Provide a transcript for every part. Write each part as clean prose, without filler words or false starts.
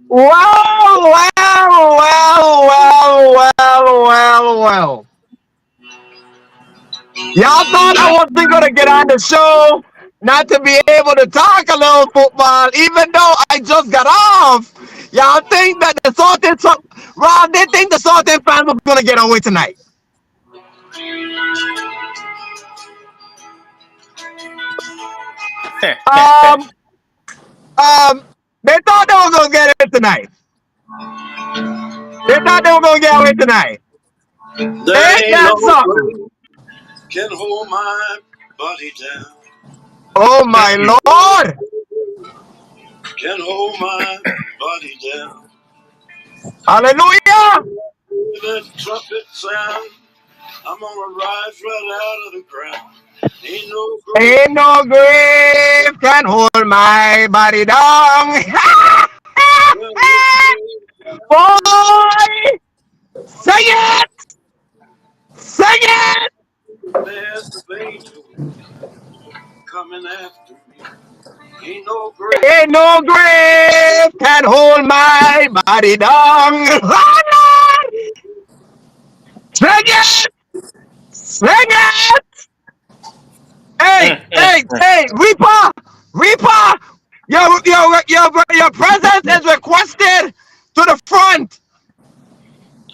Well, well, well, well, well, well, well. Y'all thought I wasn't gonna get on the show, not to be able to talk a little football, even though I just got off. Y'all think that the Sultan, Rob, they think the Sultan fans were gonna get away tonight. Um, um, they thought they were gonna get it tonight. They thought they were gonna get away tonight. There Ain't ain't that no something? way can hold my body down. Oh my lord! Can hold my body down. Hallelujah! That trumpet sound, I'm gonna rise right out of the ground. Ain't no grave. Ain't no grave can hold my body down. Boy, sing it, sing it. There's the angel coming after me. Ain't no grave. Ain't no grave can hold my body down. Sing it, sing it. Hey, Reaper, Reaper, your presence is requested to the front.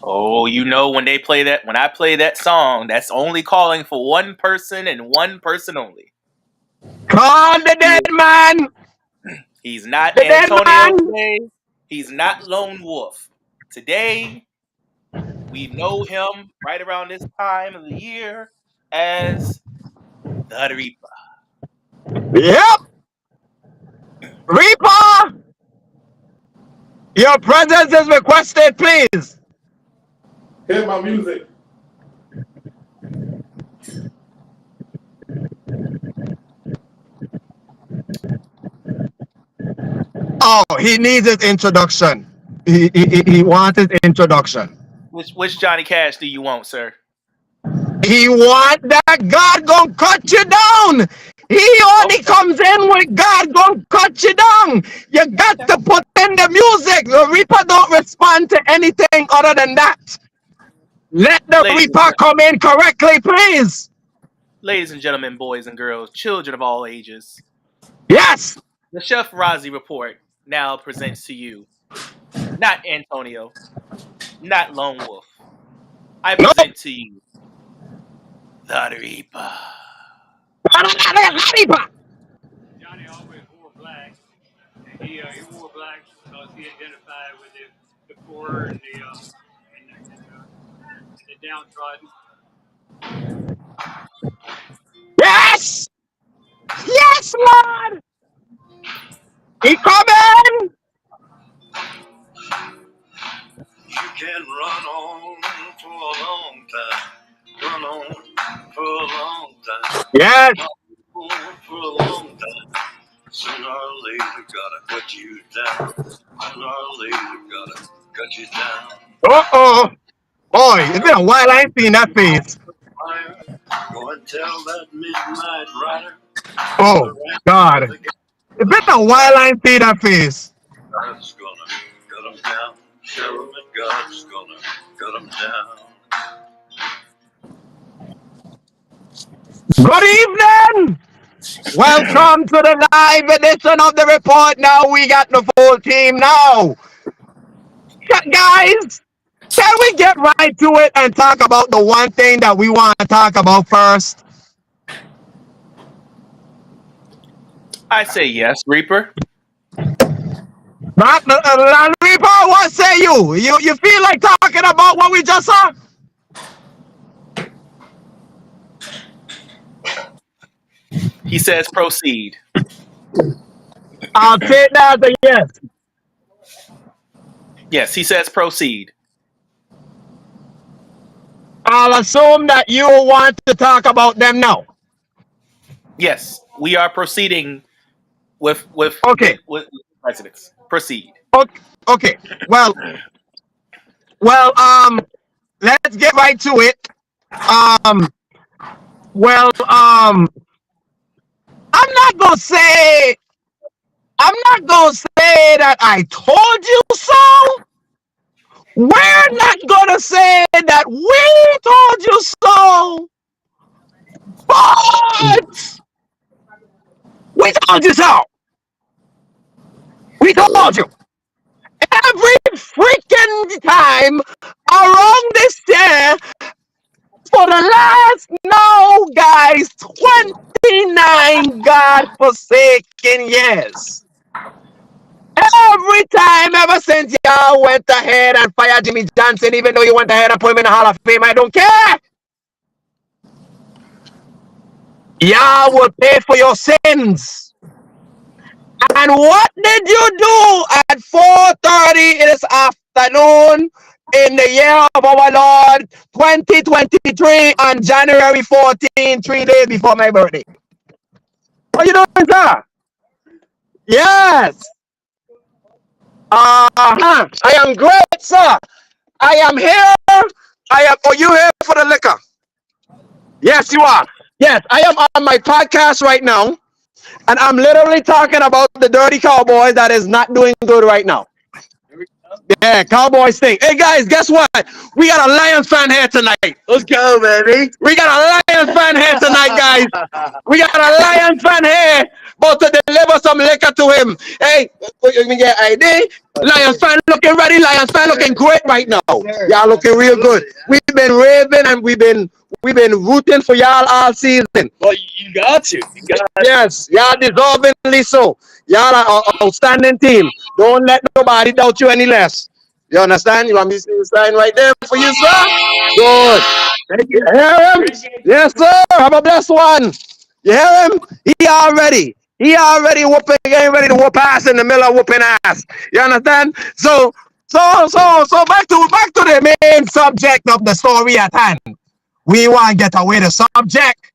Oh, you know when they play that, when I play that song, that's only calling for one person and one person only. Call the dead man, He's not the dead Antonio man. today. He's not Lone Wolf. Today, we know him right around this time of the year as the Reaper. Yep, Reaper, your presence is requested, please. Here's my music. Oh, he needs his introduction. He wants his introduction. Which Johnny Cash do you want, sir? He want that God gonna cut you down. He only Okay. comes in when God gonna cut you down. You got Okay. to put in the music. The Reaper don't respond to anything other than that. Let the Ladies and Reaper come in correctly, please. ladies and gentlemen, boys and girls, children of all ages, Yes. the Chefrazzi report now presents to you not Antonio, not Lone Wolf. I No. present to you the Reaper. Reaper. Johnny always wore black, and he wore black because he identified with the poor and the downtrodden. Yes. Yes, Lord. He coming. You can run on for a long time. Run on for a long time. Yes. Run on for a long time. Sooner or later, gotta cut you down. Sooner or later, gotta cut you down. Uh-oh. Boy, it's been a while I ain't seen that face. Fire. Go and tell that midnight rider. Oh, God. The It's been a while I ain't seen that face. God's gonna cut 'em down. Show 'em that God's gonna cut 'em down. Good evening. Welcome to the live edition of the report. Now we got the full team now. Guys, can we get right to it and talk about the one thing that we want to talk about first? I say yes, Reaper. Reaper, what say you? You feel like talking about what we just saw? He says proceed. I'll take that as a yes. Yes, he says proceed. I'll assume that you want to talk about them now. Yes, we are proceeding with Okay. presidents. Proceed. Okay. Okay. Well, let's get right to it. Um, well, I'm not gonna say I'm not gonna say that I told you so. We're not gonna say that we told you so. But we told you so. We told you. Every freaking time around this year for the last, no, guys, 29 God-forsaken years. Every time ever since y'all went ahead and fired Jimmy Johnson, even though you went ahead and put him in the Hall of Fame, I don't care. Y'all will pay for your sins. And what did you do at 4:30 this afternoon in the year of our Lord 2023 on January 14, 3 days before my birthday? What you doing, sir? Yes. I am great, sir. I am here. Are you here for the liquor? Yes, you are. Yes, I am on my podcast right now, and I'm literally talking about the dirty Cowboys that is not doing good right now. Yeah, Cowboys thing. Hey guys, guess what? We got a Lions fan here tonight. Let's go, baby. We got a Lions fan here tonight, guys. We got a Lions fan here about to deliver some liquor to him. Hey, let me get ID. Lions fan looking ready. Lions fan looking great right now. Y'all looking real good. We've been raving and we've been rooting for y'all all season. Well, you got to. You got to. Yes, y'all deservingly so. Y'all are an outstanding team. Don't let nobody doubt you any less. You understand? You want me to see the sign right there for you, sir? Good. Thank you. Hear him? Yes, sir. Have a blessed one. You hear him? He already whooping, getting ready to whoop ass in the middle of whooping ass. You understand? So back to the main subject of the story at hand. We want to get away the subject.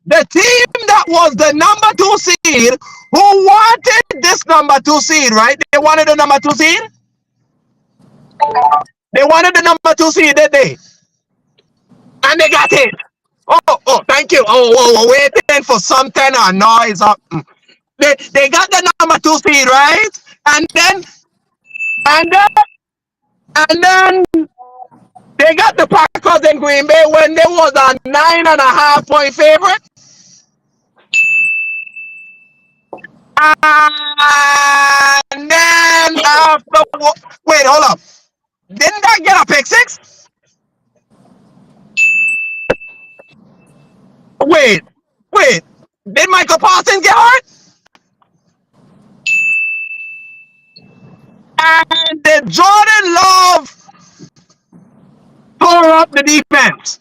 The team that was the number 2 seed, who wanted this number 2 seed, right? They wanted the number 2 seed. They wanted the number 2 seed, did they? And they got it. Thank you. Waiting for something or noise up. They got the number 2 seed, right? And then and then and then they got the Packers in Green Bay when they was a 9.5 point favorite. And then after, wait, hold up. Didn't that get a pick six? Wait. Did Michael Parsons get hurt? And did Jordan Love tore up the defense?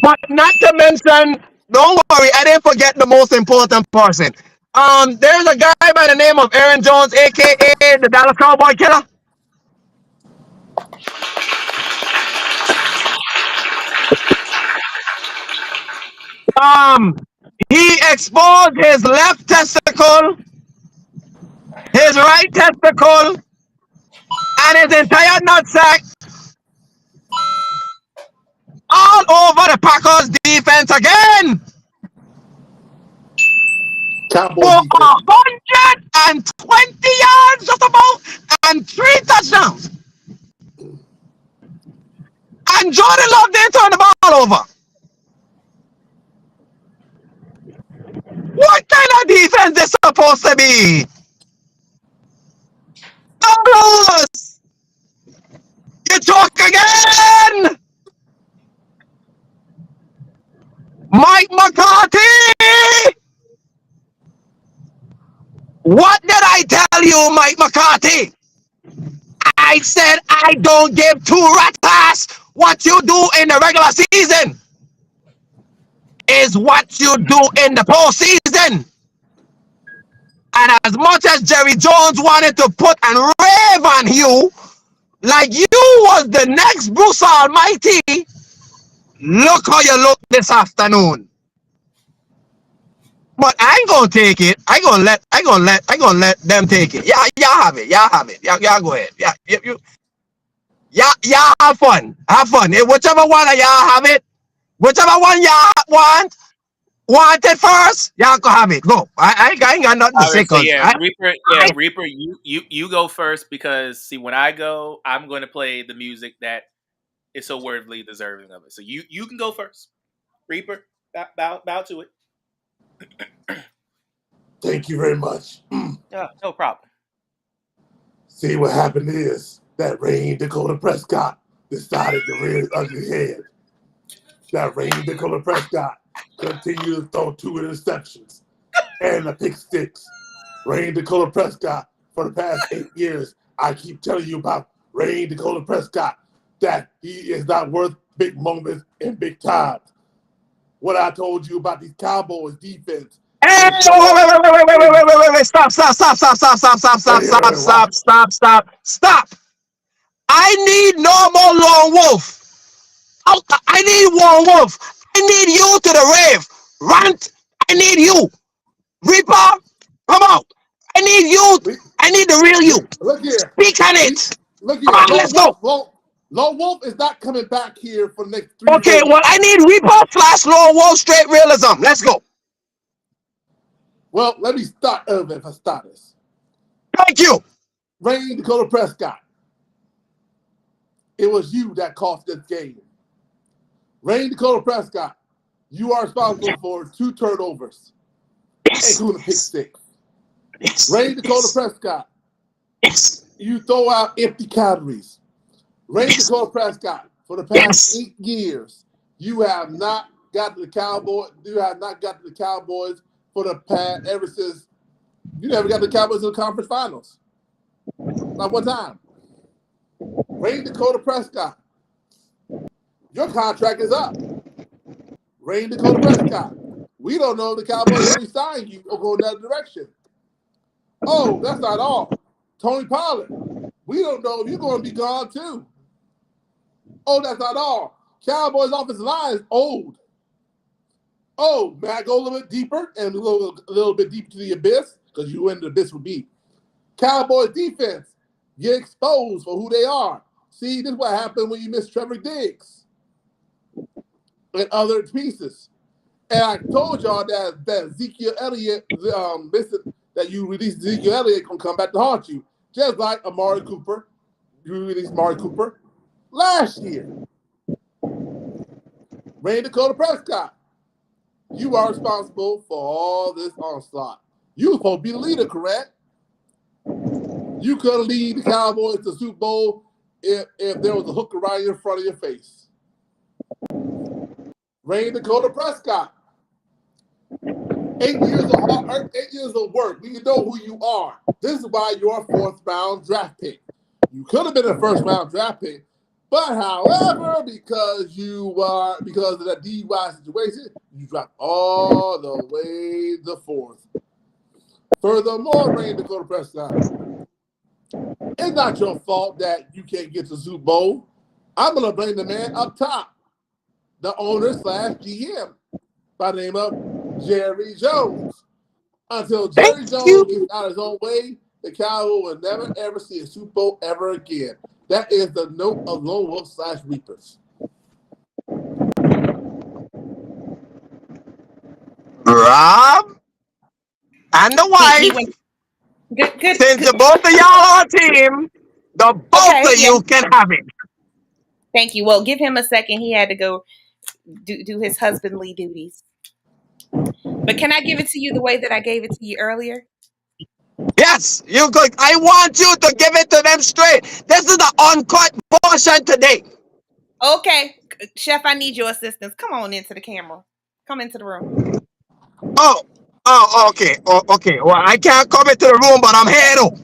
But not to mention, don't worry, I didn't forget the most important person. There's a guy by the name of Aaron Jones, aka the Dallas Cowboy Killer. He exposed his left testicle, his right testicle, and his entire nutsack all over the Packers defense again. For 120 yards, just about, and 3 touchdowns. And Jordan Love didn't turn the ball over. What kind of defense is supposed to be? Douglas! You talk again! Mike McCarthy! What did I tell you, Mike McCarthy? I said I don't give 2 rat's what you do in the regular season is what you do in the postseason. And as much as Jerry Jones wanted to put and rave on you, like you was the next Bruce Almighty, look how you look this afternoon. But I ain't gonna take it. I gonna let them take it. Yeah, y'all have it. Y'all go ahead. Y'all have fun. Have fun. Whichever one of y'all have it, Whichever one y'all want it first, y'all can have it. Go. I ain't got nothing to All say right, so because yeah, Reaper, I Reaper, you go first because see, when I go, I'm going to play the music that is so worthily deserving of it. So you can go first, Reaper. Bow to it. Thank you very much. Yeah, no problem. See, what happened is that Rain Dakota Prescott decided to rear his ugly head. That Rain Dakota Prescott continued to throw 2 interceptions and a pick six. Rain Dakota Prescott, for the past 8 years, I keep telling you about Rain Dakota Prescott, that he is not worth big moments and big times. What I told you about these Cowboys defense Hey, is that wait, watch it. stop. I need no more lone wolf. I need one wolf. I need you to the rave. Rant. I need you. Reaper, come out. I need you. We, I need the real you. look here. Speak on We it. look Come here. on, let's go. Lone Wolf is not coming back here for the next 3 Okay, days. well, I need Reaper slash lone wolf straight realism. Let's go. Well, let me start over for starters. Thank you. Rain Dakota Prescott. It was you that cost this game. Rain Dakota Prescott, you are responsible for 2 turnovers, Yes. including a pick six. Yes. Rain Dakota Yes. Prescott, Yes. you throw out empty calories. Rain Yes. Dakota Prescott, for the past Yes. 8 years, you have not got to the Cowboys. You have not got to the Cowboys for the past ever since you never got the Cowboys in the conference finals. Not one time. Rain Dakota Prescott, your contract is up. Rain Dakota Prescott, we don't know if the Cowboys will resign you or go another direction. Oh, that's not all. Tony Pollard, we don't know if you're going to be gone too. Oh, that's not all. Cowboys' offensive line is old. Oh, may I go a little bit deeper and a little bit deeper to the abyss? Because you went the abyss with me. Cowboys defense get exposed for who they are. See, this is what happened when you miss Trevor Diggs and other pieces. And I told y'all that Ezekiel Elliott, that you released Ezekiel Elliott gonna come back to haunt you, just like Amari Cooper. You released Amari Cooper last year. Rain Dakota Prescott, you are responsible for all this onslaught. You were supposed to be the leader, correct? You could lead the Cowboys to the Super Bowl if there was a hook right in front of your face. Rain Dakota Prescott, 8 years of work. We know who you are. This is why you're a 4th-round draft pick. You could have been a 1st-round draft pick, but however, because of that DUI situation, you dropped all the way to 4th. Furthermore, Rain Dakota Prescott, it's not your fault that you can't get to the Super Bowl. I'm gonna blame the man up top, the owner / GM, by the name of Jerry Jones. Until Thank Jerry Jones you. gets out of his own way, the Cowboys will never ever see a Super Bowl ever again. That is the note of Lone Wolf / Reapers. Rob and the He went wife. Since good. the both of y'all are a team, the both Okay, of yeah. you can have it. Thank you. Well, give him a second. He had to go do his husbandly duties. But can I give it to you the way that I gave it to you earlier? Yes, you could. I want you to give it to them straight. This is the uncut portion today. Okay, Chef, I need your assistance. Come on into the camera. Come into the room. Oh, okay. Oh, okay. Well, I can't come into the room, but I'm here though.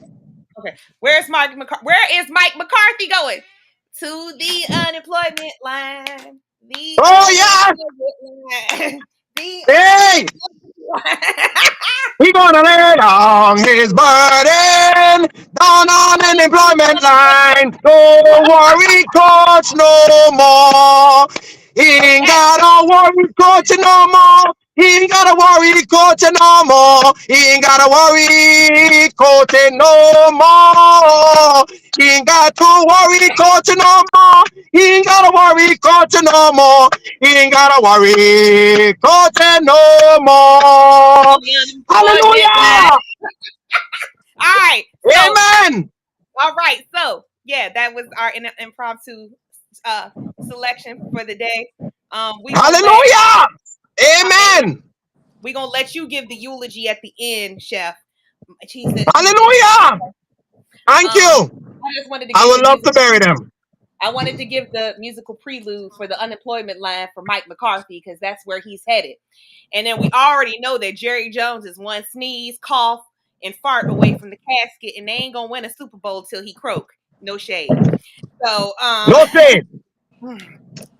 Okay, where is Mike McCarthy going? To the unemployment line. The Oh yeah. unemployment line. The Hey, unemployment line. we gonna lay down his burden down on an employment line. Don't worry, coach, no more. He ain't Okay. gotta worry, coach, no more. He ain't gotta gotta worry coaching no more. He ain't gotta worry coaching no more. He ain't got to worry coaching no more. He ain't gotta worry coaching no more. He ain't gotta worry coaching no more. The unemployment line. Hallelujah. All right. So, Amen. all right. So, yeah, that was our impromptu uh selection for the day. We gonna let Hallelujah. and Amen. we gonna let you give the eulogy at the end, Chef. He said he was in. Hallelujah. Thank you. I just wanted to I give would the love music. to bury them. I wanted to give the musical prelude for the unemployment line for Mike McCarthy because that's where he's headed. And then we already know that Jerry Jones is one sneeze, cough, and fart away from the casket, and they ain't gonna win a Super Bowl till he croak. No shade. So, No shade. no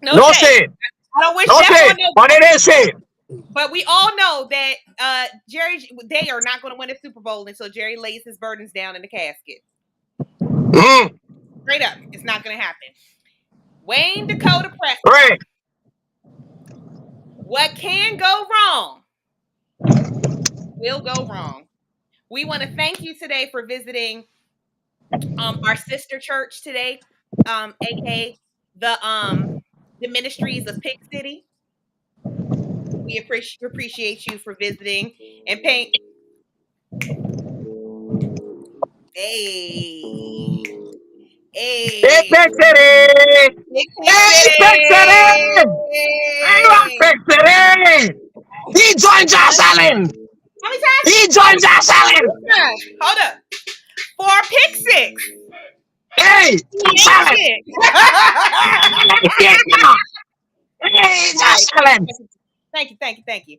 No shade. shade. I don't wish No death on shade. But nobody. it is shade. But we all know that they are not going to win a Super Bowl until Jerry lays his burdens down in the casket. Mm. Straight up, it's not going to happen. Wayne Dakota Right. Prescott. What can go wrong will go wrong. We want to thank you today for visiting our sister church today, aka the Ministries of Pick City. We appreciate you for visiting and paying. Hey, hey, Apex City. Pick Apex City. I love City. Apex City. He joined Josh Allen. How many times? He Oh, joined Josh Allen. hold up. 4 pick six. Hey, He Josh ain't Allen. shit. Hey, hey, Josh Right. Allen. Thank you.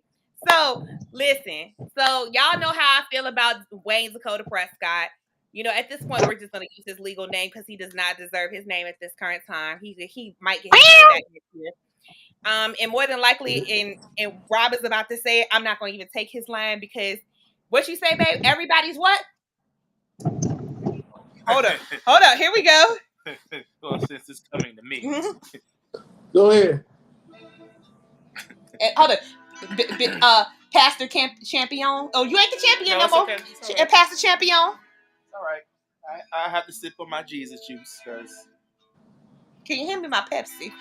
So listen. So y'all know how I feel about Wayne Dakota Prescott. You know, at this point, we're just going to use his legal name because he does not deserve his name at this current time. He might get his name back next year. And more than likely, and Rob is about to say it, I'm not going to even take his line because what you say, babe? Everybody's what? Hold up. Here we go. Well, since it's coming to me, Go ahead. Hold up. Pastor Champion. Oh, you ain't the champion no, no it's more. okay. It's all right. Pastor Champion. It's all right. I have to sip on my Jesus juice because Can you hand me my Pepsi?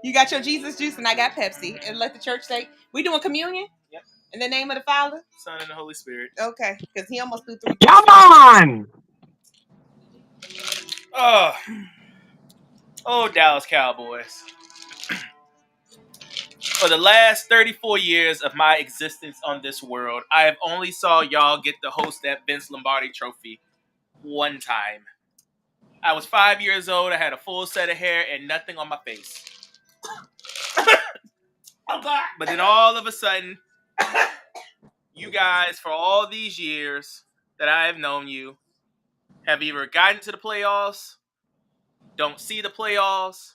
You got your Jesus juice and I got Pepsi. And let the church say, we doing communion? Yep. In the name of the Father? Son and the Holy Spirit. Okay. Because he almost threw 3 Come Pepsi. on. Oh, Dallas Cowboys. For the last 34 years of my existence on this world, I have only saw y'all get to host that Vince Lombardi trophy one time. I was 5 years old, I had a full set of hair and nothing on my face. But then all of a sudden, you guys, for all these years that I have known you, have either gotten to the playoffs, don't see the playoffs,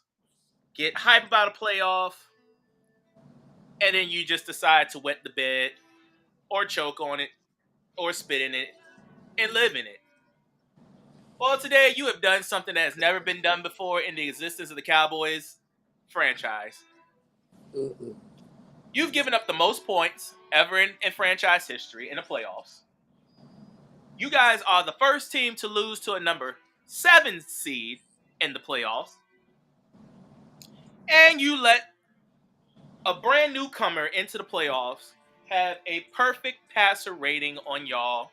get hype about a playoff, and then you just decide to wet the bed or choke on it or spit in it and live in it. Well, today you have done something that has never been done before in the existence of the Cowboys franchise. You've given up the most points ever in franchise history in the playoffs. You guys are the first team to lose to a number 7 seed in the playoffs. And you let a brand newcomer into the playoffs have a perfect passer rating on y'all.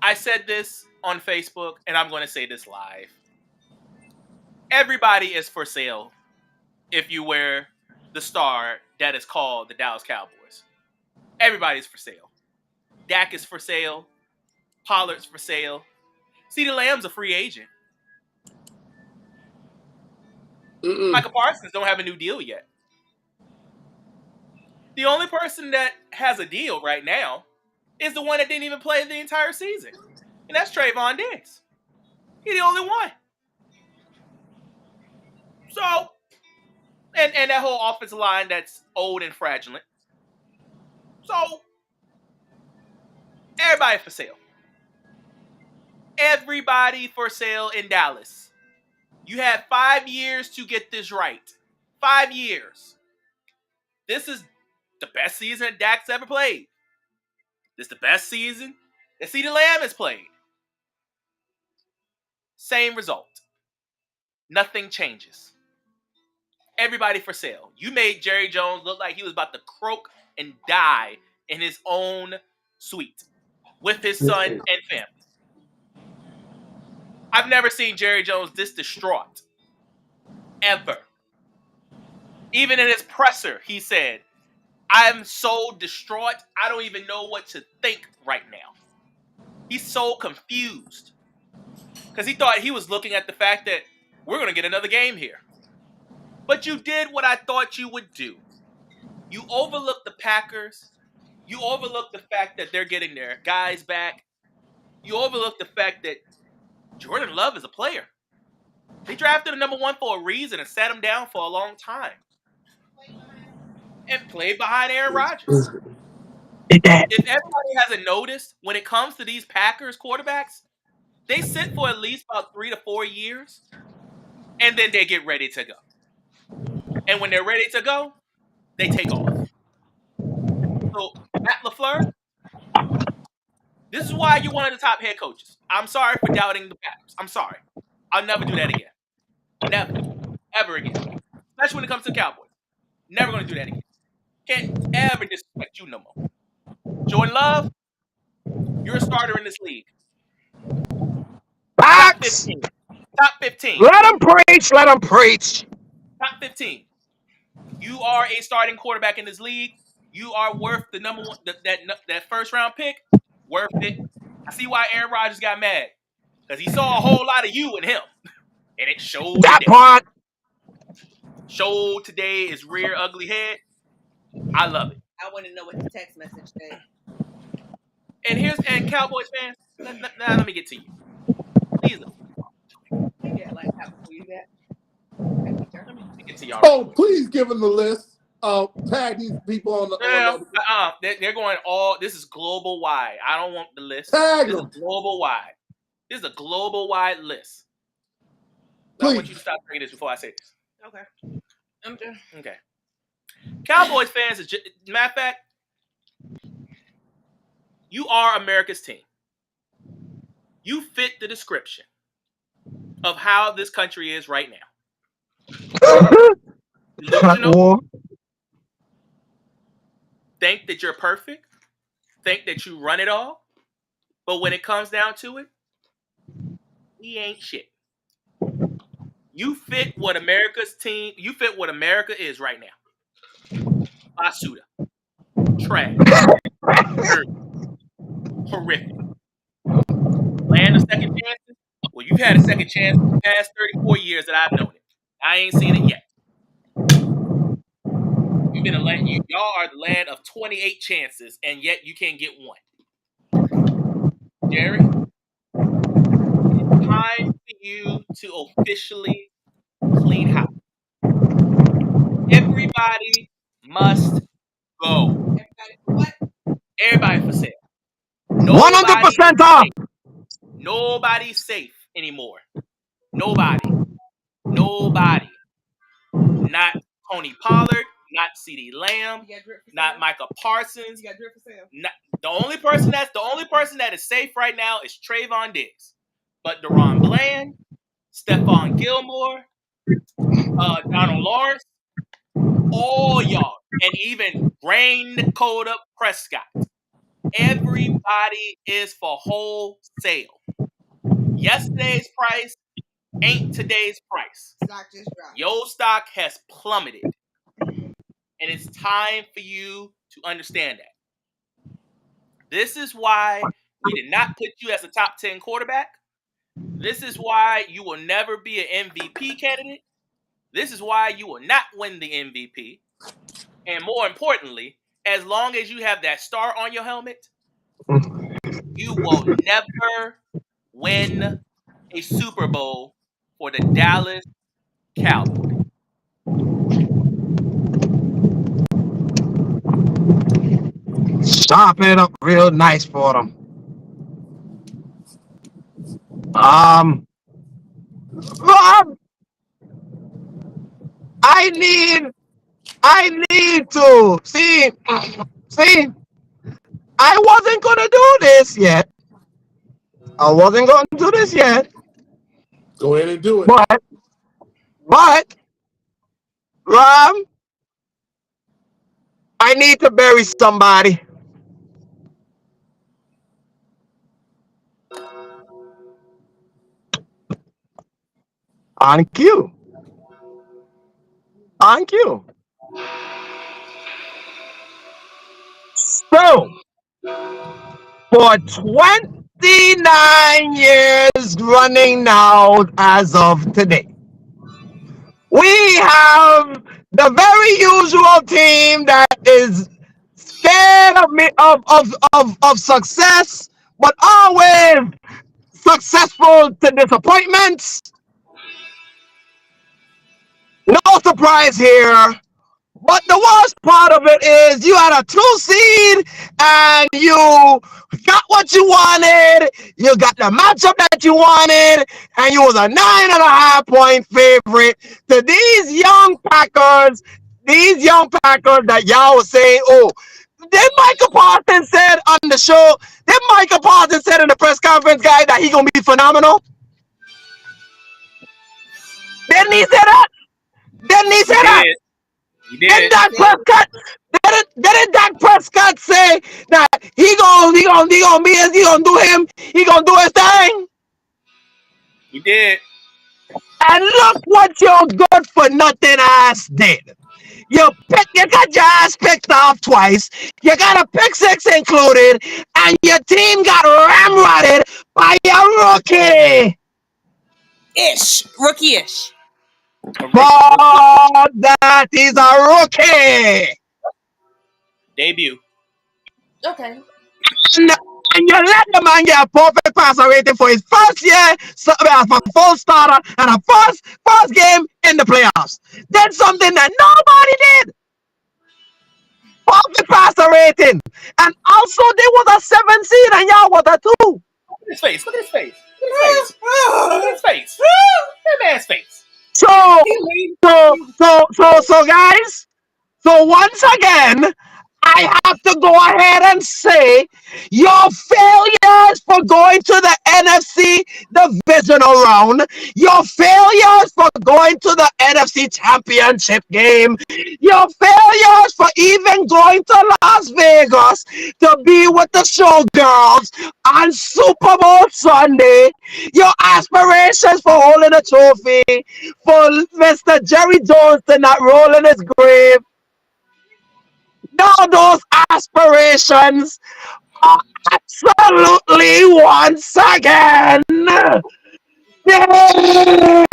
I said this on Facebook, and I'm going to say this live. Everybody is for sale if you wear the star that is called the Dallas Cowboys. Everybody's for sale. Dak is for sale. Pollard's for sale. CeeDee Lamb's a free agent. Michael Parsons don't have a new deal yet. The only person that has a deal right now is the one that didn't even play the entire season. And that's Trayvon Diggs. He's the only one. So, and that whole offensive line that's old and fraudulent. So, everybody for sale. Everybody for sale in Dallas. You had 5 years to get this right. 5 years. This is the best season that Dak's ever played. This is the best season that CeeDee Lamb has played. Same result. Nothing changes. Everybody for sale. You made Jerry Jones look like he was about to croak and die in his own suite with his son and family. I've never seen Jerry Jones this distraught. Ever. Even in his presser, he said, I'm so distraught, I don't even know what to think right now. He's so confused. Because he thought he was looking at the fact that we're going to get another game here. But you did what I thought you would do. You overlooked the Packers. You overlooked the fact that they're getting their guys back. You overlooked the fact that Jordan Love is a player. They drafted a number 1 for a reason and sat him down for a long time. And played behind Aaron Rodgers. If everybody hasn't noticed, when it comes to these Packers quarterbacks, they sit for at least about 3 to 4 years, and then they get ready to go. And when they're ready to go, they take off. So, Matt LaFleur, this is why you're one of the top head coaches. I'm sorry for doubting the Packers. I'm sorry. I'll never do that again. Never. Ever again. Especially when it comes to the Cowboys. Never going to do that again. Can't ever disrespect you no more. Jordan Love, you're a starter in this league. Top Facts. 15. Top 15. Let him preach. Let him preach. Top 15. You are a starting quarterback in this league. You are worth the number 1, that first round pick. Worth it. I see why Aaron Rodgers got mad. Because he saw a whole lot of you in him. And it showed That today. part. Showed today his rear ugly head. I love it. I want to know what the text message said. And Cowboys fans, let me get to you. Please. Yeah, like how before you that. Let me get to y'all. Oh, please give them the list. Tag these people on the. They're going all. This is global wide. I don't want the list. Tag this them. is global wide. This is a global wide list. Please. I want you to stop saying this before I say this. Okay. Okay. Cowboys fans, matter of fact, you are America's team. You fit the description of how this country is right now. Delusional. Think that you're perfect. Think that you run it all. But when it comes down to it, we ain't shit. You fit what America's team, you fit what America is right now. Basuda. Trash. Dirty. Horrific. Land of second chances? Well, you've had a second chance for the past 34 years that I've known it. I ain't seen it yet. Y'all are the land of 28 chances, and yet you can't get one. Jerry, it's time for you to officially clean house. Everybody must go. Everybody for sale. 100% off. Nobody's safe anymore. Nobody. Not Tony Pollard. Not CeeDee Lamb. Not Micah Parsons. You got drip for sale. The only person that is safe right now is Trayvon Diggs. But Deron Bland, Stephon Gilmore, Donald Lawrence, all y'all, and even Brain Dakota Prescott. Everybody is for wholesale. Yesterday's price ain't today's price. Stock just dropped. Your stock has plummeted. And it's time for you to understand that. This is why we did not put you as a top 10 quarterback. This is why you will never be an MVP candidate. This is why you will not win the MVP. And more importantly, as long as you have that star on your helmet, you will never win a Super Bowl for the Dallas Cowboys. Sharpen it up real nice for them. I need to see. See, I wasn't gonna do this yet. I wasn't gonna do this yet. Go ahead and do it. But, Ram, I need to bury somebody. Thank you. Thank you. So, for 29 years running now, as of today, we have the very usual team that is scared of me of success, but always successful to disappointments. No surprise here. But the worst part of it is you had a 2 seed and you got what you wanted. You got the matchup that you wanted, and you was a 9.5 point favorite to these young Packers. These young Packers that y'all was saying, oh, then Michael Parsons said on the show, then Michael Parsons said in the press conference, guy, that he gonna be phenomenal. Didn't he say that? Didn't he say He that? did. He Didn't did. Dak Prescott? Didn't Dak Prescott say that he gonna do him? He gonna do his thing? He did. And look what your good for nothing ass did. You got your ass picked off twice. You got a pick six included, and your team got ramrodded by a rookie. Rookie-ish. For that is a rookie. Debut. Okay. And you let the man get a perfect passer rating for his first year, for full starter, and a first game in the playoffs. Did something that nobody did. Perfect passer rating. And also, there was a 7 seed, and y'all was a 2. Look at his face. Look at his face. Look at his face. Look at his face. Look at that man's face. So, guys, so once again, I have to go ahead and say your failures for going to the NFC divisional round, your failures for going to the NFC championship game, your failures for even going to Las Vegas to be with the showgirls on Super Bowl Sunday, your aspirations for holding a trophy, for Mr. Jerry Jones to not roll in his grave. Now those aspirations are absolutely once again defeated.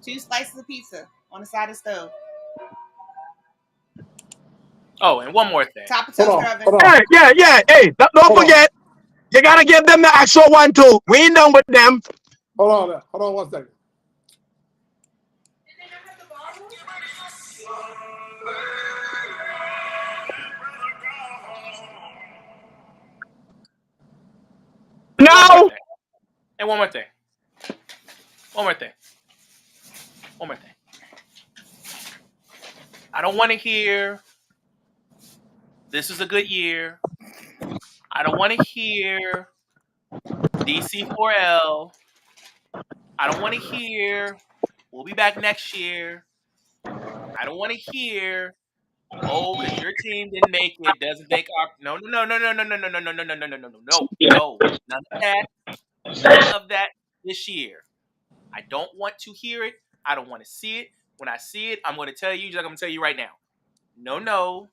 2 slices of pizza on the side of the stove. Oh, and one more thing. Top of toaster oven. Yeah. Hey, don't forget, you gotta give them the actual one too. We ain't done with them. Hold on 1 second. No. And one more thing. One more thing. I don't want to hear this is a good year. I don't want to hear DC4L. I don't want to hear we'll be back next year. I don't want to hear because your team didn't make it doesn't make no. None of that. None of that this year. I don't want to hear it. I don't want to see it. When I see it, I'm going to tell you, just like I'm going to tell you right now. No.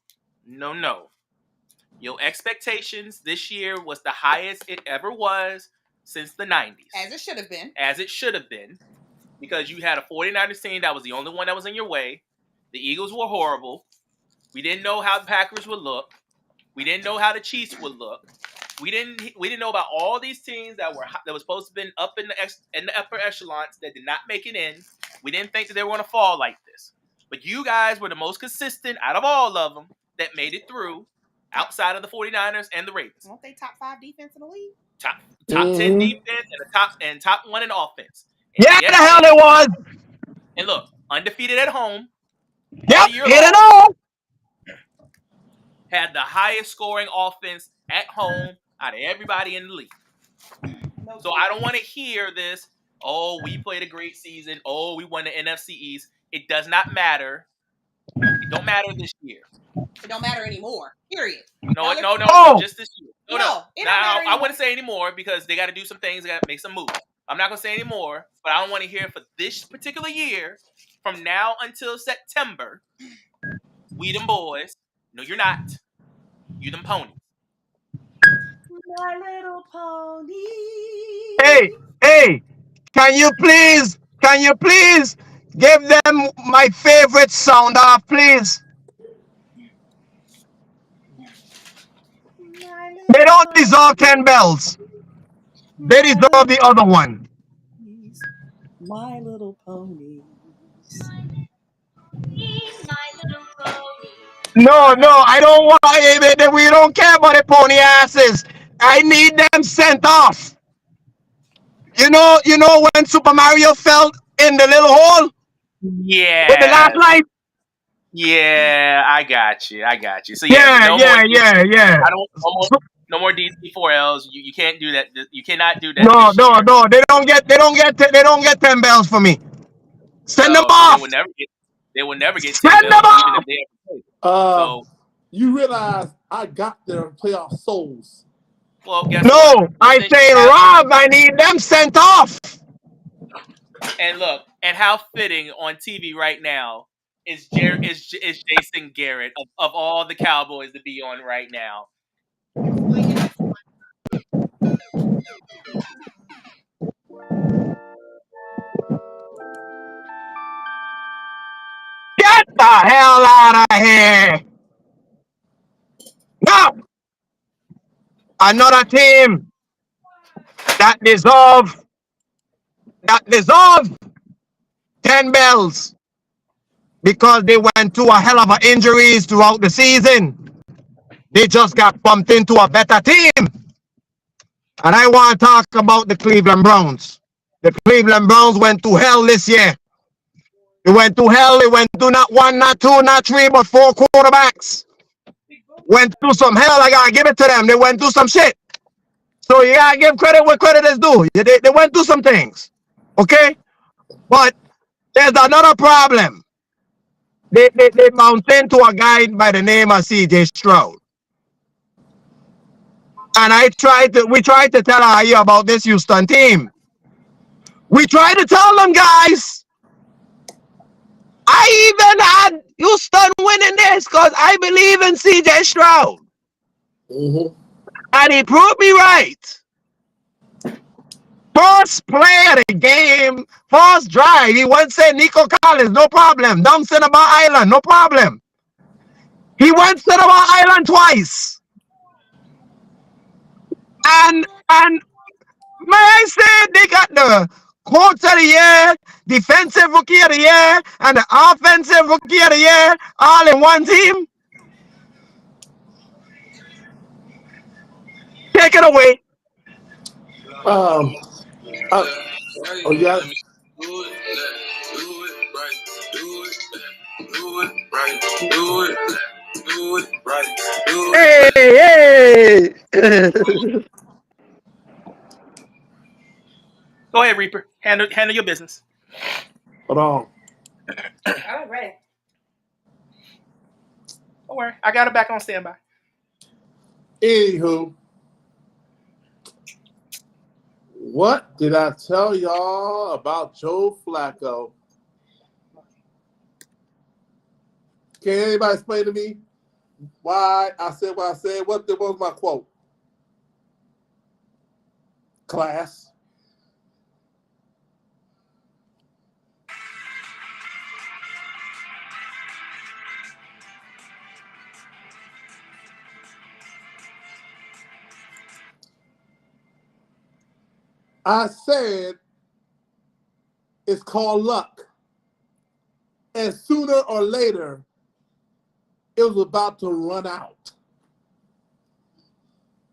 Your expectations this year was the highest it ever was since the 90s. As it should have been. As it should have been. Because you had a 49ers team that was the only one that was in your way. The Eagles were horrible. We didn't know how the Packers would look. We didn't know how the Chiefs would look. We didn't know about all these teams that were supposed to have been up in the upper echelons that did not make it in. We didn't think that they were going to fall like this. But you guys were the most consistent out of all of them that made it through, outside of the 49ers and the Ravens. Won't they top 5 defense in the league? Top 10 defense and top 1 in offense. And Yeah, the hell it was. And look, undefeated at home. Yep, All year hit it long. all. Had the highest scoring offense at home out of everybody in the league. So I don't want to hear this, oh, we played a great season. Oh, we won the NFC East. It does not matter. It don't matter this year. It don't matter anymore. Period. No, just this year. No. Now, I wouldn't say anymore because they got to do some things. They got to make some moves. I'm not going to say anymore, but I don't want to hear for this particular year, from now until September, we them boys. No, you're not. You them ponies. My little pony. Hey, can you please give them my favorite sound off, please? They don't deserve 10 bells. They deserve the other one. My little ponies. No, I don't want it. We don't care about the pony asses. I need them sent off. You know when Super Mario fell in the little hole? Yeah. With the last life? Yeah, I got you. So yeah. I don't no more DC4Ls. You can't do that. You cannot do that. No. They don't get 10 bells for me. Send them off. They will never get 10 Send them bells, off. even if they ever play. So you realize I got their playoff souls. Well, guess no, what? I say, Rob, I need them sent off. And look, and how fitting on TV right now is Jason Garrett of all the Cowboys to be on right now. Get the hell out of here. No. Another team that deserve 10 bells because they went through a hell of injuries throughout the season. They just got bumped into a better team. And I want to talk about the Cleveland Browns. The Cleveland Browns went to hell this year. They went to hell. They went to not 1, not 2, not 3, but 4 quarterbacks. Went through some hell. I got to give it to them. They went through some shit. So you got to give credit where credit is due. They went through some things. Okay? But there's another problem. They bounced into a guy by the name of C.J. Stroud. And we tried to tell her about this Houston team. We tried to tell them, guys. I even had Houston winning this because I believe in C.J. Stroud. And he proved me right. First play of the game, first drive, he went say Nico Collins, no problem. Down Cinema Island, no problem. He went Cinema Island twice. And may I say they got the coach of the year, defensive rookie of the year, and the offensive rookie of the year all in one team? Take it away. Yeah. Hey. Go ahead, Reaper. Handle your business. Hold on. I'm ready. Don't worry. I got it back on standby. Anywho, what did I tell y'all about Joe Flacco? Can anybody explain to me why I said what I said? What was my quote? Class. I said it's called luck. And sooner or later, it was about to run out.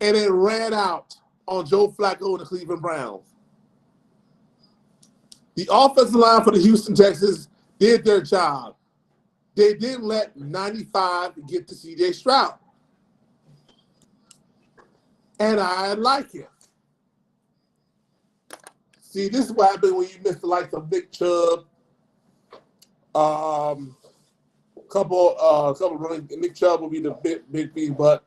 And it ran out on Joe Flacco and the Cleveland Browns. The offensive line for the Houston Texans did their job. They didn't let 95 get to C.J. Stroud. And I like it. See, this is what happens when you miss the likes of Nick Chubb, couple running. Nick Chubb will be the big thing, but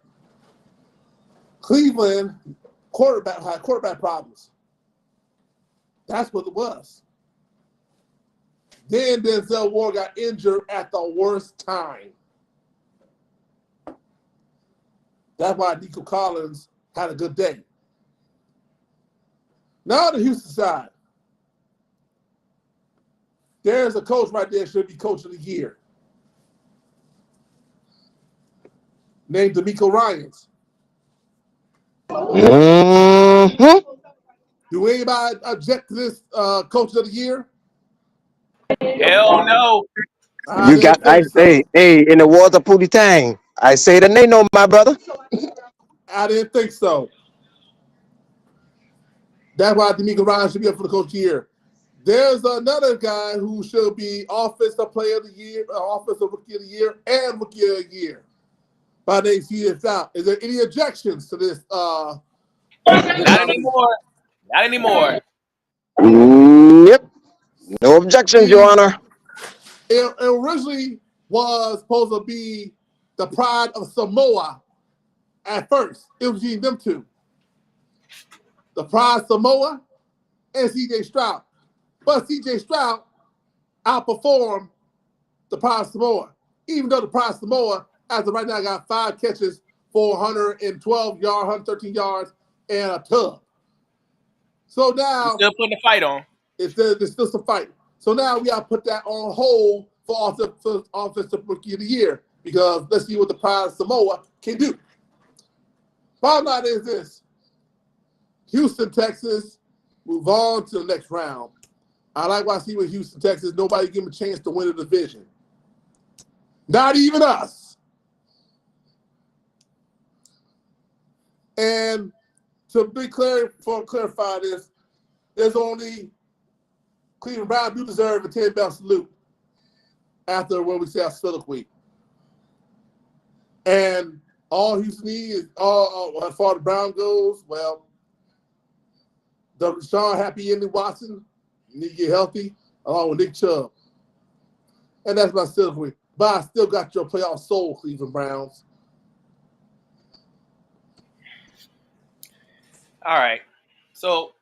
Cleveland had quarterback problems. That's what it was. Then Denzel Ward got injured at the worst time. That's why Nico Collins had a good day. Now the Houston side. There's a coach right there should be coach of the year. Named DeMeco Ryans. Mm-hmm. Do anybody object to this coach of the year? Hell no. I You got, didn't think so. hey, in the water, Pootie Tang. I say the name, no, my brother. I didn't think so. That's why DeMeco Ryans should be up for the coach of the year. There's another guy who should be offensive player of the year, offensive rookie of the year, and rookie of the year. By the name CJ Stroud. Is there any objections to this? Not anymore. Not anymore. Yep. No objections, Your Honor. It originally was supposed to be the pride of Samoa at first. It was between them two. The pride of Samoa and CJ Stroud. But CJ Stroud outperformed the pride of Samoa. Even though the pride of Samoa, as of right now, got 5 catches for 112 yards, 113 yards, and a tub. So now... Still putting the fight on. There's still some fight. So now we got to put that on hold for offensive rookie of the year because let's see what the pride of Samoa can do. Bottom line is this. Houston, Texas, move on to the next round. I like what I see with Houston, Texas. Nobody give them a chance to win the division. Not even us. And to be clear, for clarify this, there's only Cleveland Browns do deserve a 10-bell salute after what we say our soliloquy. And all Houston needs is as far as the Brown goes, well, the Deshaun Happy Andy Watson need to get healthy, along with Nick Chubb. And that's my soliloquy. But I still got your playoff soul, Cleveland Browns. All right. So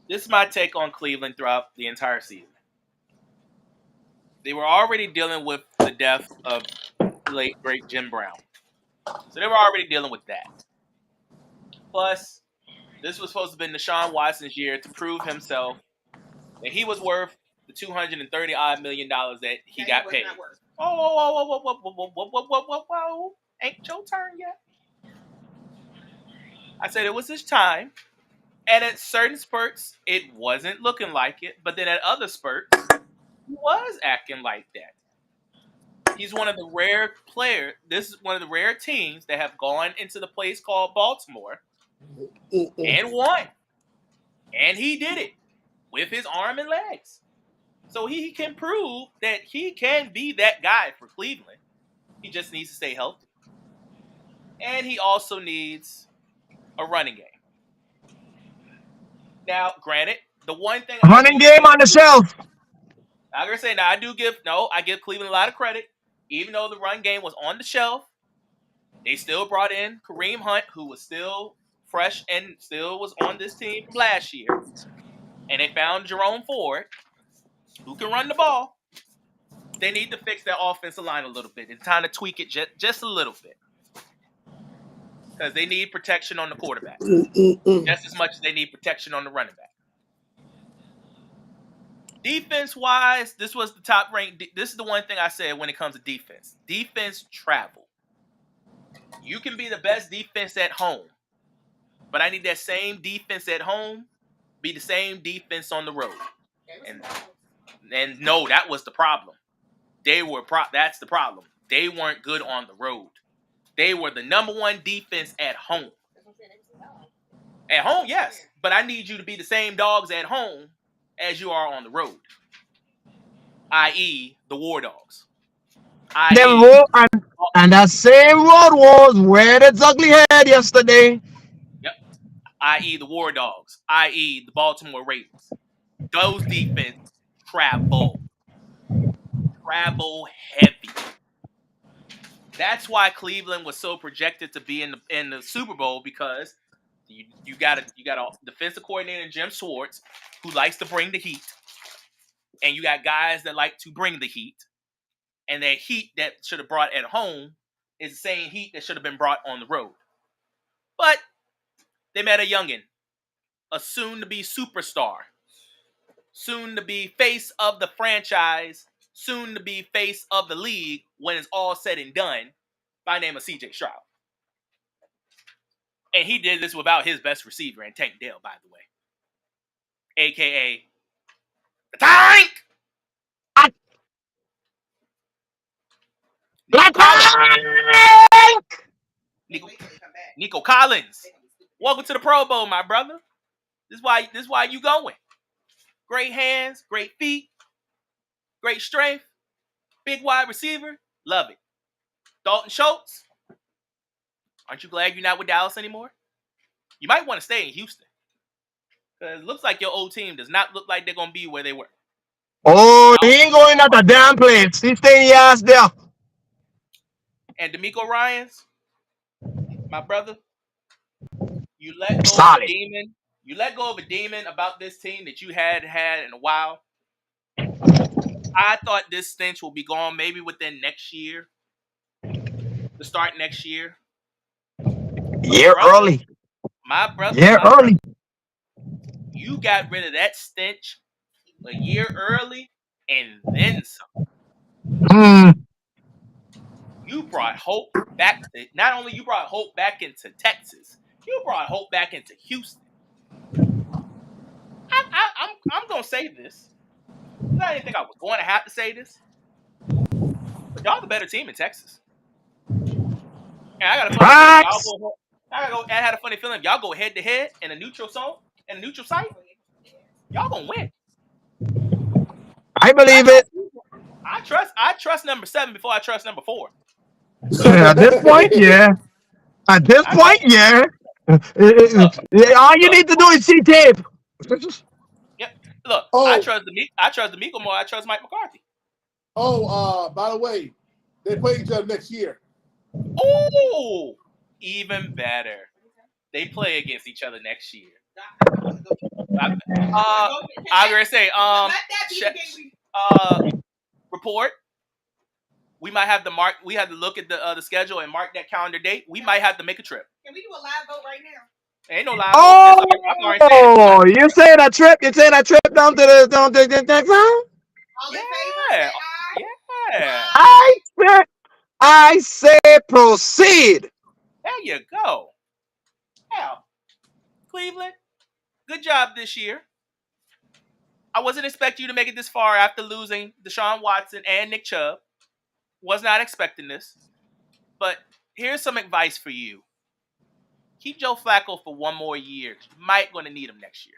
this is my take on Cleveland throughout the entire season. They were already dealing with the death of the late, great Jim Brown. So they were already dealing with that. Plus, this was supposed to have been Deshaun Watson's year to prove himself that he was worth the $230-odd million that he got paid. Whoa. Ain't your turn yet. I said it was his time. And at certain spurts, it wasn't looking like it. But then at other spurts, he was acting like that. He's one of the rare players. This is one of the rare teams that have gone into the place called Baltimore and won. And he did it with his arm and legs. So he can prove that he can be that guy for Cleveland. He just needs to stay healthy. And he also needs a running game. Now, granted, the one thing Running game on the shelf. I'm gonna say now I give Cleveland a lot of credit. Even though the run game was on the shelf, they still brought in Kareem Hunt, who was still fresh and still was on this team from last year. And they found Jerome Ford, who can run the ball. They need to fix their offensive line a little bit. It's time to tweak it just a little bit. Because they need protection on the quarterback. Just as much as they need protection on the running back. Defense-wise, this was the top ranked. This is the one thing I said when it comes to defense. Defense travel. You can be the best defense at home. But I need that same defense at home be the same defense on the road. And no, that was the problem. That's the problem. They weren't good on the road. They were the number one defense at home. At home, yes, but I need you to be the same dogs at home as you are on the road, i.e., the War Dogs, Them i.e., road and that same road was where its ugly head yesterday. yep, i.e., the War Dogs, i.e., the Baltimore Ravens. Those defense travel heavy. That's why Cleveland was so projected to be in the Super Bowl because you got a defensive coordinator Jim Schwartz who likes to bring the heat, and you got guys that like to bring the heat, and that heat that should have brought at home is the same heat that should have been brought on the road. But they met a youngin, a soon-to-be superstar, soon-to-be face of the franchise, soon-to-be face of the league when it's all said and done, by name of C.J. Stroud. And he did this without his best receiver, and Tank Dell, by the way. A.K.A. the Tank! Nico Collins. Nico Collins. Welcome to the Pro Bowl, my brother. This is why you going. Great hands, great feet, great strength, big wide receiver. Love it. Dalton Schultz. Aren't you glad you're not with Dallas anymore? You might want to stay in Houston. Because it looks like your old team does not look like they're going to be where they were. Oh, he ain't going at the damn place. He staying your ass there. And D'Amico Ryans, my brother, you let go of a Solid. demon. You let go of a demon about this team that you had in a while. I thought this stench will be gone maybe within next year. To start next year. But Year early. my brother, Year early. you got rid of that stench a year early and then some. Mm. You brought hope back to, not only you brought hope back into Texas, you brought hope back into Houston. I'm gonna say this. I didn't think I was going to have to say this, but y'all the better team in Texas. And I got a funny feeling Facts. I had a funny feeling if y'all go head to head in a neutral zone, in a neutral site, y'all gonna win. I believe it. I trust number 7 before I trust number 4. At this point, yeah. At this I trust. point, yeah. Look, All you look. need to do is see tape. Yep. Look, I Oh, trust the Miko more. I trust Mike McCarthy. by the way, they play each other next year. Oh, even better. They play against each other next year. I'm gonna say, report. We might have to mark. We have to look at the schedule and mark that calendar date. We might have to make a trip. Can we do a live vote right now? Ain't no live vote. I'm already saying it. Oh, you say that trip? You say that trip down to the Texas? All in favor? Yeah, Say aye. yeah. I say proceed. There you go. Now, Cleveland, good job this year. I wasn't expecting you to make it this far after losing Deshaun Watson and Nick Chubb. Was not expecting this. But here's some advice for you. Keep Joe Flacco for one more year. You might going to need him next year.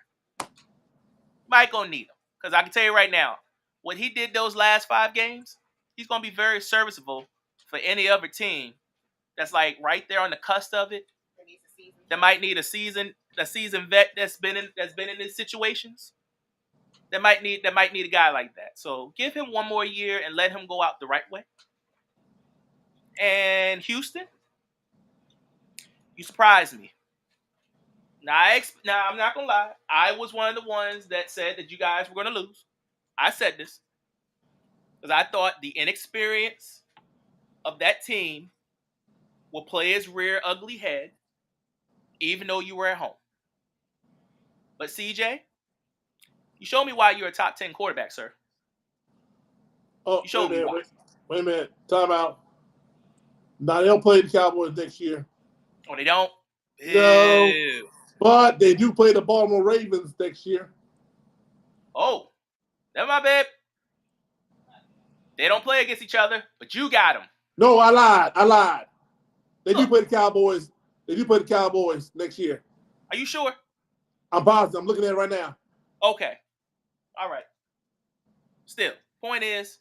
Might going to need him. Because I can tell you right now, what he did those last 5 games, he's going to be very serviceable for any other team that's like right there on the cusp of it. That might need a seasoned vet that's been in these situations. That might need a guy like that. So give him one more year and let him go out the right way. And Houston, you surprised me. Now, I'm not gonna lie. I was one of the ones that said that you guys were gonna lose. I said this because I thought the inexperience of that team will play its rear ugly head, even though you were at home. But CJ, you showed me why you're a top 10 quarterback, sir. Oh, You showed me why. wait a minute. Time out. Now, they don't play the Cowboys next year. Oh, they don't? No. Ew. But they do play the Baltimore Ravens next year. Oh, never mind, babe. They don't play against each other, but you got them. No, I lied. They do play the Cowboys. They do play the Cowboys next year. Are you sure? I'm positive. I'm looking at it right now. Okay. All right. Still, point is,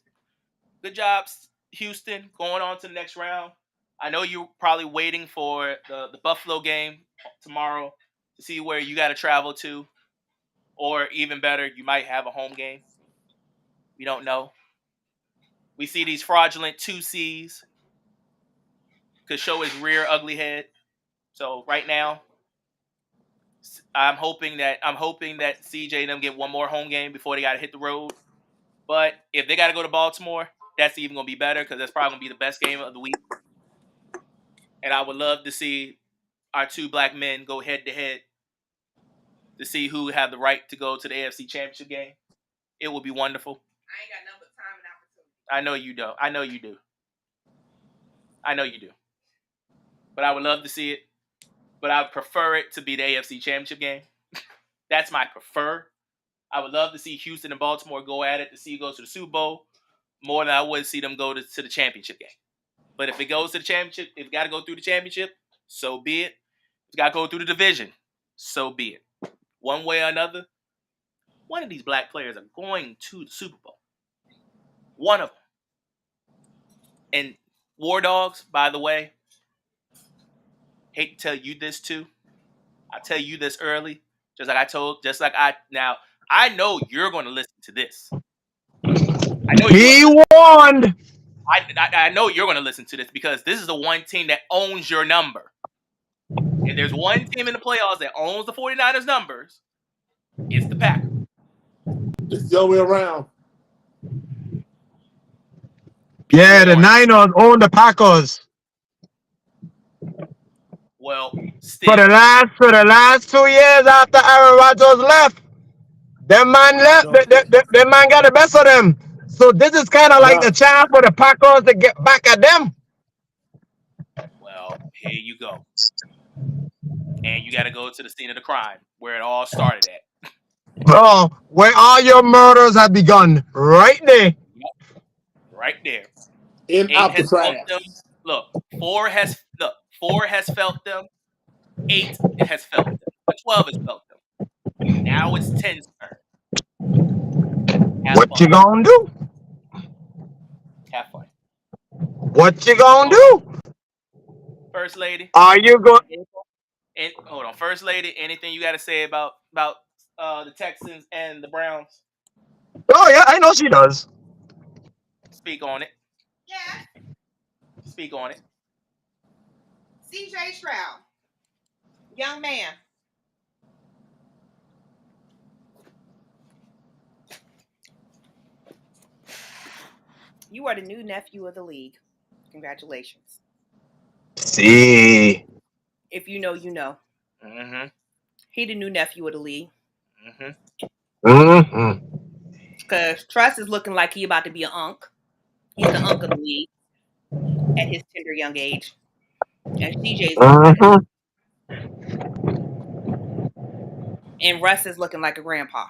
good job, Houston, going on to the next round. I know you're probably waiting for the Buffalo game tomorrow to see where you got to travel to. Or even better, you might have a home game. We don't know. We see these fraudulent 2Cs could show his rear ugly head. So right now, I'm hoping that CJ and them get one more home game before they got to hit the road. But if they got to go to Baltimore, that's even going to be better because that's probably going to be the best game of the week. And I would love to see our two black men go head to head to see who have the right to go to the AFC Championship game. It will be wonderful. I ain't got nothing but time and opportunity. I know you don't. I know you do. I know you do. But I would love to see it. But I would prefer it to be the AFC Championship game. That's my prefer. I would love to see Houston and Baltimore go at it to see who goes to the Super Bowl more than I would see them go to the championship game. But if it goes to the championship, if it got to go through the championship, so be it. If it got to go through the division, so be it. One way or another, one of these black players are going to the Super Bowl. One of them. And War Dogs, by the way, hate to tell you this too. I'll tell you this early, now I know you're going to listen to this. I know He warned. I know you're going to listen to this because this is the one team that owns your number. If there's one team in the playoffs that owns the 49ers numbers, it's the Packers. It's the other way around. Yeah, the Niners own the Packers. Well, still. For the last 2 years after Aaron Rodgers left, them man left. Them man got the best of them. So this is kind of like the chance for the Packers to get back at them. Well, here you go. And you got to go to the scene of the crime where it all started at. Oh, where all your murders have begun, right there. Yep. Right there. In out the trash. Look, 4 has felt them. 8 has felt them. 12 has felt them. Now it's 10's turn. What you gonna do? Have fun. What you gonna do? First lady. Are you going? Hold on, First lady. Anything you got to say about the Texans and the Browns? Oh yeah, I know she does. Speak on it. Yeah. Speak on it. CJ Stroud, young man. You are the new nephew of the league. Congratulations. See. If you know, you know. Mm-hmm. He the new nephew of the league. Mm-hmm. Mm-hmm. Because Truss is looking like he about to be an unk. He's the unk of the league at his tender young age. And CJ's Mm-hmm. and Russ is looking like a grandpa.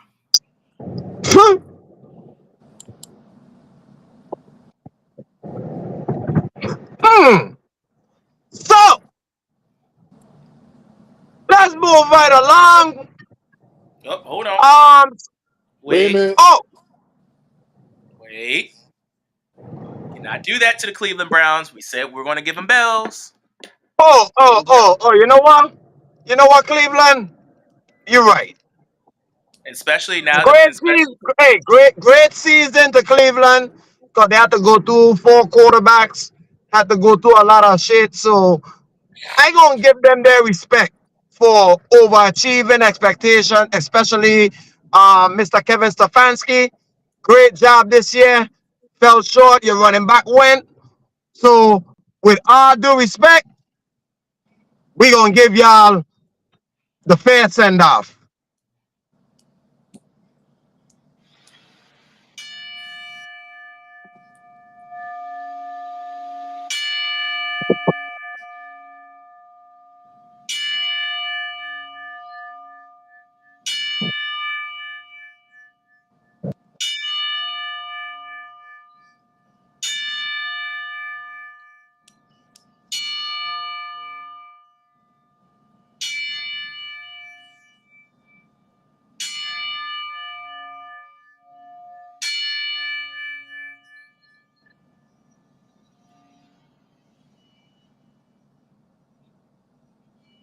So let's move right along. Oh, hold on. Wait a minute. Oh. Wait. Cannot do that to the Cleveland Browns. We said we're going to give them bells. Oh. You know what? You know what, Cleveland? You're right. Especially now. Great season to Cleveland because they had to go through 4 quarterbacks, had to go through a lot of shit. So I gonna give them their respect for overachieving expectation, especially Mr. Kevin Stefanski. Great job this year. Fell short. Your running back went. So with all due respect, we gonna give y'all the fair send off.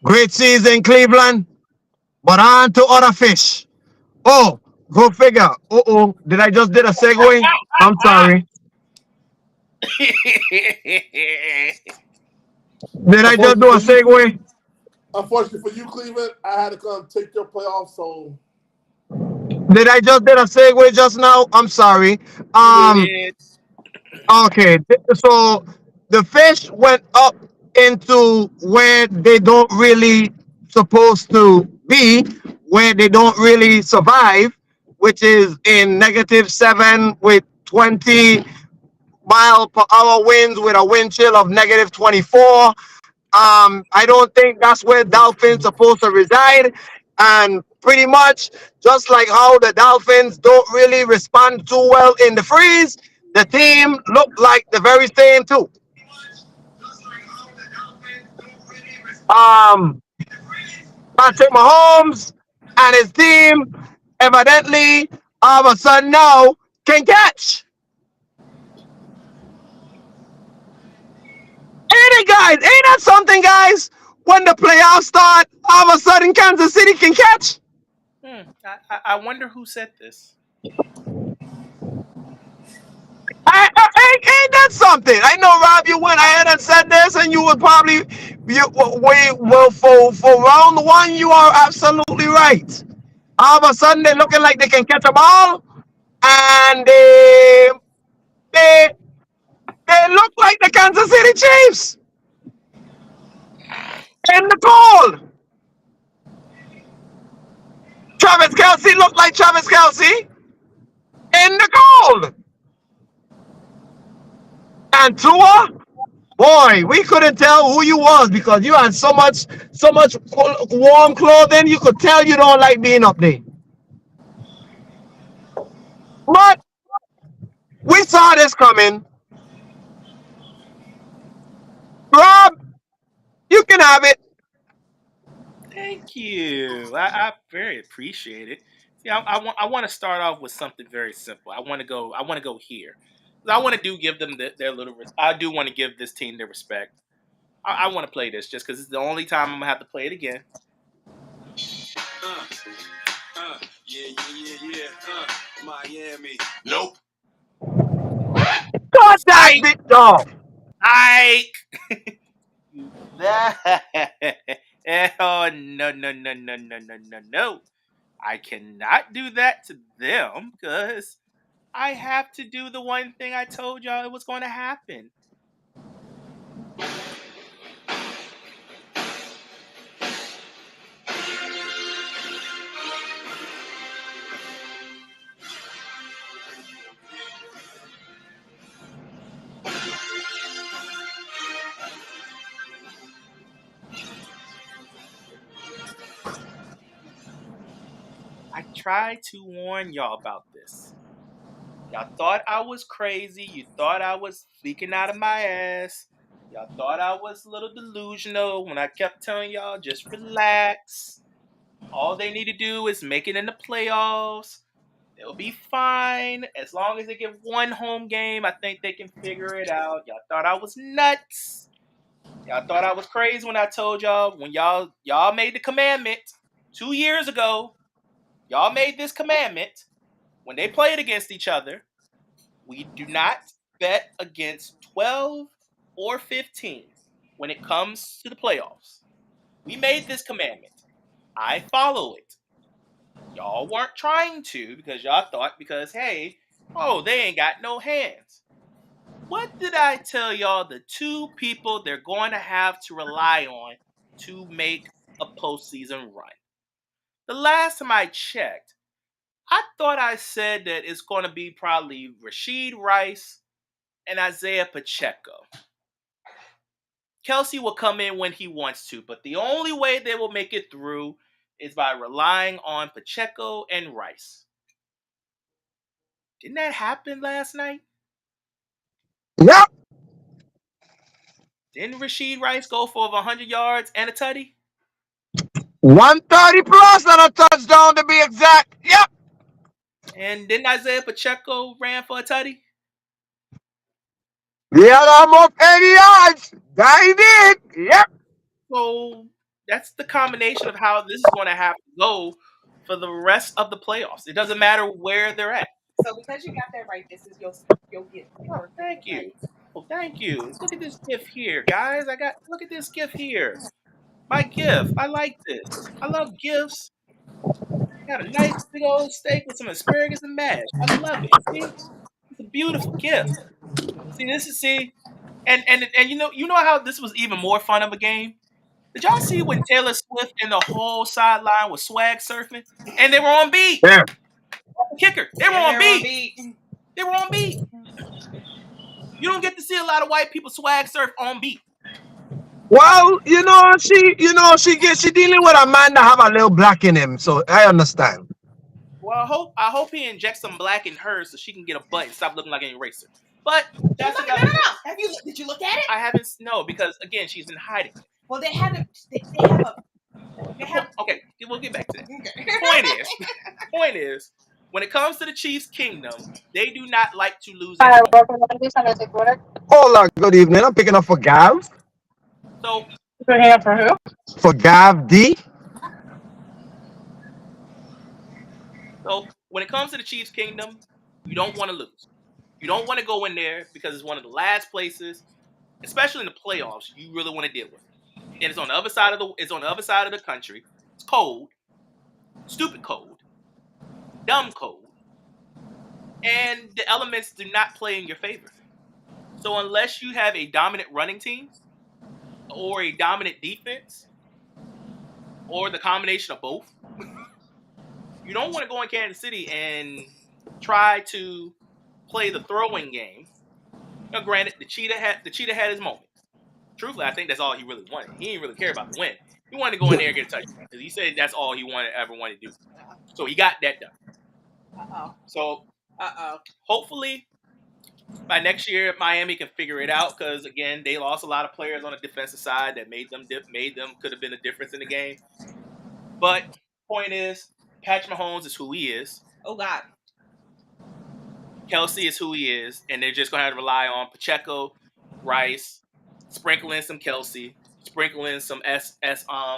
Great season, Cleveland. But on to other fish. Oh, go figure. Oh, did I just did a segue? I'm sorry. Did I just Unfortunately do a for you, segue? unfortunately for you, Cleveland, I had to come take your playoffs. So Did I just did a segue just now? I'm sorry. You Um, did. okay. So the fish went up into where they don't really supposed to be, where they don't really survive, which is in -7 with 20 mile per hour winds with a wind chill of -24. I don't think that's where Dolphins supposed to reside. And pretty much just like how the Dolphins don't really respond too well in the freeze, the team looked like the very same too. Um, Patrick Mahomes and his team evidently all of a sudden now can catch. Ain't it, guys? Ain't that something, guys? When the playoffs start, all of a sudden Kansas City can catch. I wonder who said this. Ain't that something? I know, Rob. You went ahead and said this, and you would probably, well, for round one, you are absolutely right. All of a sudden, they're looking like they can catch a ball, and they they look like the Kansas City Chiefs in the cold. Travis Kelsey looked like Travis Kelsey in the cold, and Tua. Boy, we couldn't tell who you was because you had so much warm clothing. You could tell you don't like being up there. But we saw this coming. Rob, you can have it. Thank you. I very appreciate it. See, I want to start off with something very simple. I want to go here. I want to do give them their little. I do want to give this team their respect. I want to play this just because it's the only time I'm gonna have to play it again. Yeah, yeah, yeah, yeah. Miami. Nope. Cut that Psych. bit off. Psych. You that. Oh no no no no no no no no! I cannot do that to them because I have to do the one thing I told y'all it was going to happen. I tried to warn y'all about this. Y'all thought I was crazy. You thought I was speaking out of my ass. Y'all thought I was a little delusional when I kept telling y'all just relax. All they need to do is make it in the playoffs. They'll be fine as long as they get one home game. I think they can figure it out. Y'all thought I was nuts. Y'all thought I was crazy when I told y'all when y'all made the commandment 2 years ago. Y'all made this commandment when they played against each other. We do not bet against 12 or 15 when it comes to the playoffs. We made this commandment. I follow it. Y'all weren't trying to because y'all thought because hey, oh, they ain't got no hands. What did I tell y'all the two people they're going to have to rely on to make a postseason run? The last time I checked, I thought I said that it's going to be probably Rashid Rice and Isaiah Pacheco. Kelsey will come in when he wants to, but the only way they will make it through is by relying on Pacheco and Rice. Didn't that happen last night? Yep. Didn't Rashid Rice go for over 100 yards and a tutty? 130 plus and a touchdown to be exact. Yep. And didn't Isaiah Pacheco ran for a tutty? He had almost 80 yards. That he did. Yep. So that's the combination of how this is going to have to go for the rest of the playoffs. It doesn't matter where they're at. So because you got that right, this is your gift. Oh, thank you. Oh, thank you. Look at this gift here, guys. Look at this gift here. My gift. I like this. I love gifts. Got a nice big old steak with some asparagus and mash. I love it. See? It's a beautiful gift. See, and you know how this was even more fun of a game? Did y'all see when Taylor Swift and the whole sideline was swag surfing? And they were on beat. Yeah. Kicker. They were on beat. They were on beat. You don't get to see a lot of white people swag surf on beat. Well, she dealing with a man that have a little black in him, so I understand. Well, I hope he injects some black in her so she can get a butt and stop looking like an eraser. But that's no. Did you look at it? I haven't. No, because again, she's in hiding. Well, they have a. Okay, we'll get back to that. Okay. Point is, when it comes to the Chiefs' kingdom, they do not like to lose. Hola, good evening. I'm picking up for Gav. So For who? For Gav D. So when it comes to the Chiefs' kingdom, you don't want to lose. You don't want to go in there because it's one of the last places, especially in the playoffs, you really want to deal with. And it's on the other side of the country. It's cold, stupid cold, dumb cold, and the elements do not play in your favor. So unless you have a dominant running team or a dominant defense or the combination of both, you don't want to go in Kansas City and try to play the throwing game. Now, granted, the cheetah had his moment. Truthfully, I think that's all he really wanted. He didn't really care about the win. He wanted to go in there and get a touchdown because he said that's all he ever wanted to do. So he got that done. So hopefully by next year Miami can figure it out because again they lost a lot of players on the defensive side that made them could have been a difference in the game. But point is, Patrick Mahomes is who he is. Oh God. Kelsey is who he is, and they're just gonna have to rely on Pacheco, Rice, sprinkle in some Kelsey, sprinkle in some Valdez Scantling.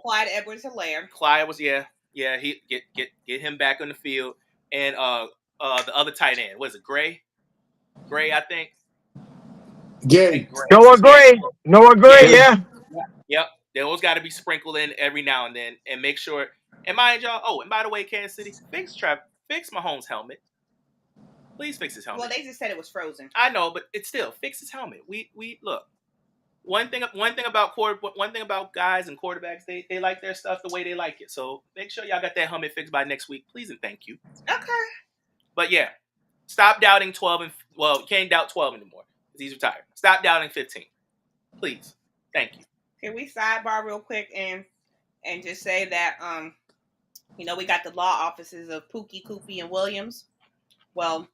Clyde Edwards-Helaire. Clyde was he get him back on the field, and the other tight end was it Gray, I think. Gay. Noah Gray, yeah. Yep. Those got to be sprinkled in every now and then, and make sure. And mind y'all, and by the way, Kansas City, fix Mahomes' helmet. Please fix his helmet. Well, they just said it was frozen. I know, but it's still fix his helmet. We look. One thing about guys and quarterbacks, they like their stuff the way they like it. So make sure y'all got that helmet fixed by next week, please and thank you. Okay. But yeah, stop doubting 12 you can't doubt 12 anymore because he's retired. Stop doubting 15, please. Thank you. Can we sidebar real quick and just say that we got the law offices of Pookie, Coopy, and Williams. Well,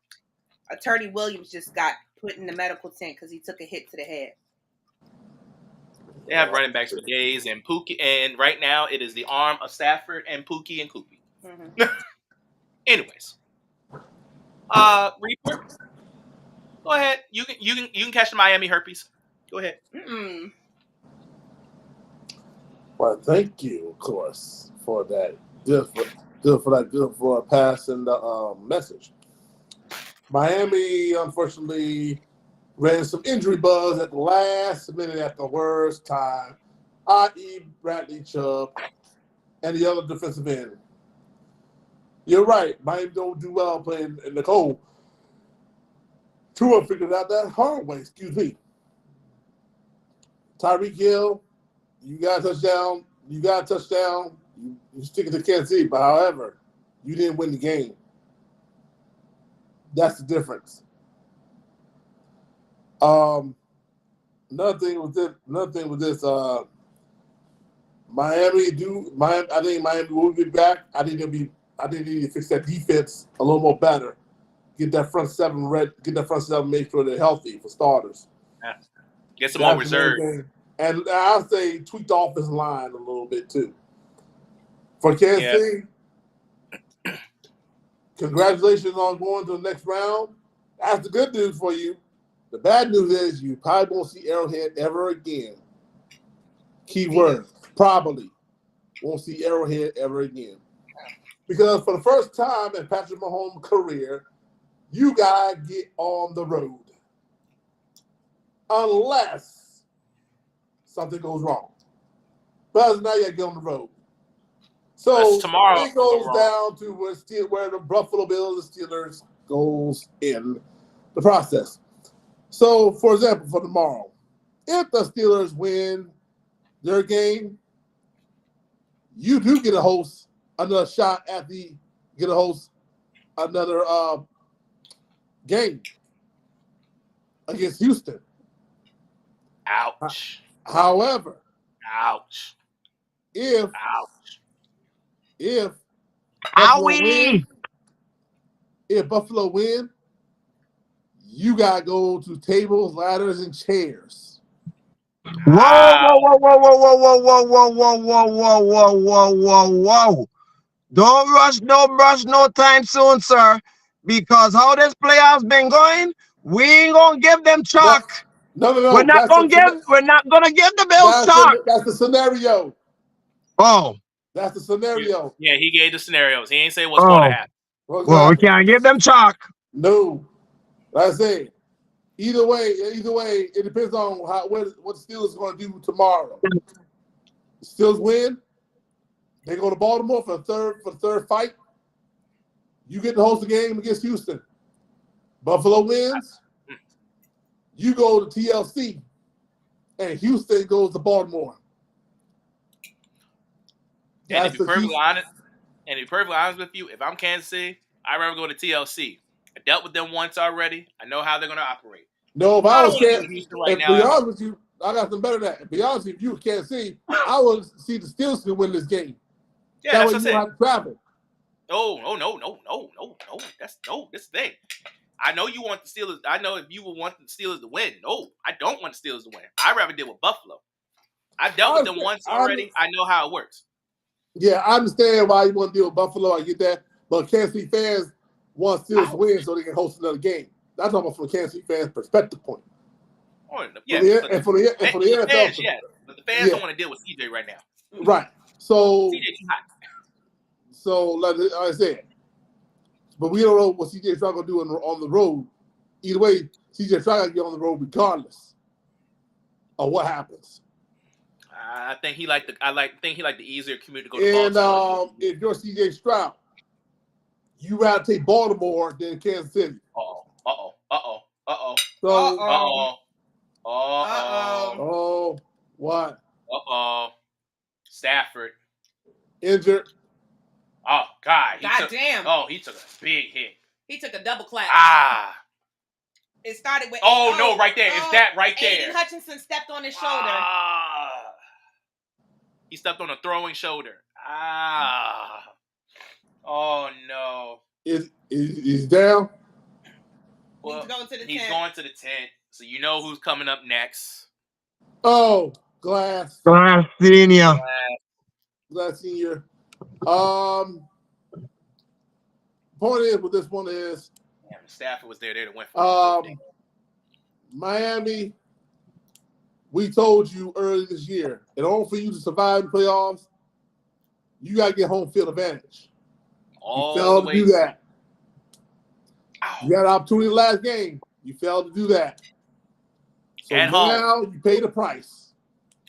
Attorney Williams just got put in the medical tent because he took a hit to the head. They have running backs for days, and Pookie, and right now it is the arm of Stafford and Pookie and Coopy. Mm-hmm. Anyways, Reaper, go ahead. You can catch the Miami herpes. Go ahead. Mm-mm. Well, thank you, of course, for that. Good for passing the message. Miami, unfortunately, ran some injury buzz at the last minute at the worst time, i.e. Bradley Chubb and the other defensive end. You're right. Miami don't do well playing in the cold. Tua figured out that hard way. Excuse me. Tyreek Hill, you got a touchdown. You stick it to Kansas City, but however, you didn't win the game. That's the difference. Another thing with this, Miami. I think Miami will be back. I think they need to fix that defense a little more better. Get that front seven make sure they're healthy for starters. Yeah. Get some more reserve. And I'll say tweak the offensive line a little bit too. For Kansas City, congratulations on going to the next round. That's the good news for you. The bad news is you probably won't see Arrowhead ever again. Keyword, probably won't see Arrowhead ever again. Because for the first time in Patrick Mahomes' career, you gotta get on the road. Unless something goes wrong. But now you gotta get on the road. So tomorrow it goes down to where the Buffalo Bills and Steelers goes in the process. So, for example, for tomorrow, if the Steelers win their game, you do get a host another shot at another game against Houston. Ouch. However, Ouch. if Owie! Buffalo win, you gotta go to tables, ladders, and chairs. Whoa, whoa, whoa, whoa, whoa, whoa, whoa, whoa, whoa, whoa, whoa, whoa, whoa, whoa, whoa. Don't rush no time soon, sir. Because how this playoffs been going, we ain't gonna give them chalk. No. We're not gonna give the Bills chalk. That's the scenario. Oh. That's the scenario. Yeah, he gave the scenarios. He ain't say what's going to happen. Well, we can't give them chalk. No. Like I say, either way, it depends on what the Steelers are going to do tomorrow. The Steelers win, they go to Baltimore for the third fight. You get to host the game against Houston. Buffalo wins, you go to TLC, and Houston goes to Baltimore. And to be perfectly honest with you, if I'm Kansas City, I'd rather go to TLC. I dealt with them once already. I know how they're going to operate. No, if I was Houston right now. To be honest with you, I got some better than that. To be honest with you, if you can't see, I would see the Steelers can win this game. Yeah, that that's way what you I don't have to travel. No. This thing. I know you want the Steelers. I know if you would want the Steelers to win. No, I don't want the Steelers to win. I'd rather deal with Buffalo. I dealt with them once already. I know how it works. Yeah, I understand why you want to deal with Buffalo. I get that. But Kansas City fans want Steelers to win so they can host another game. That's almost from a Kansas City fans' perspective point. Yeah, for the NFL, fans, yeah. But the fans don't want to deal with CJ right now. Right. So, CJ's hot. So, like I said, but we don't know what CJ Stroud gonna do on the road. Either way, CJ Stroud got to get on the road regardless of what happens. I think he liked the easier commute to go to Baltimore. And if you're CJ Stroud, you rather take Baltimore than Kansas City. What? Stafford injured. Oh God! Damn! Oh, he took a big hit. He took a double clap. It started with. No! Right there. It's that right there. Aiden Hutchinson stepped on his shoulder. He stepped on a throwing shoulder. Oh no! Is down? Well, he's going to the tent. So you know who's coming up next? Oh, Glass Senior. Glass Senior. Point is, what this one is. Yeah, Stafford was there to win for Miami. We told you earlier this year, in order for you to survive the playoffs, you got to get home field advantage. You failed to do that. You had an opportunity last game. You failed to do that. So at now home. You pay the price.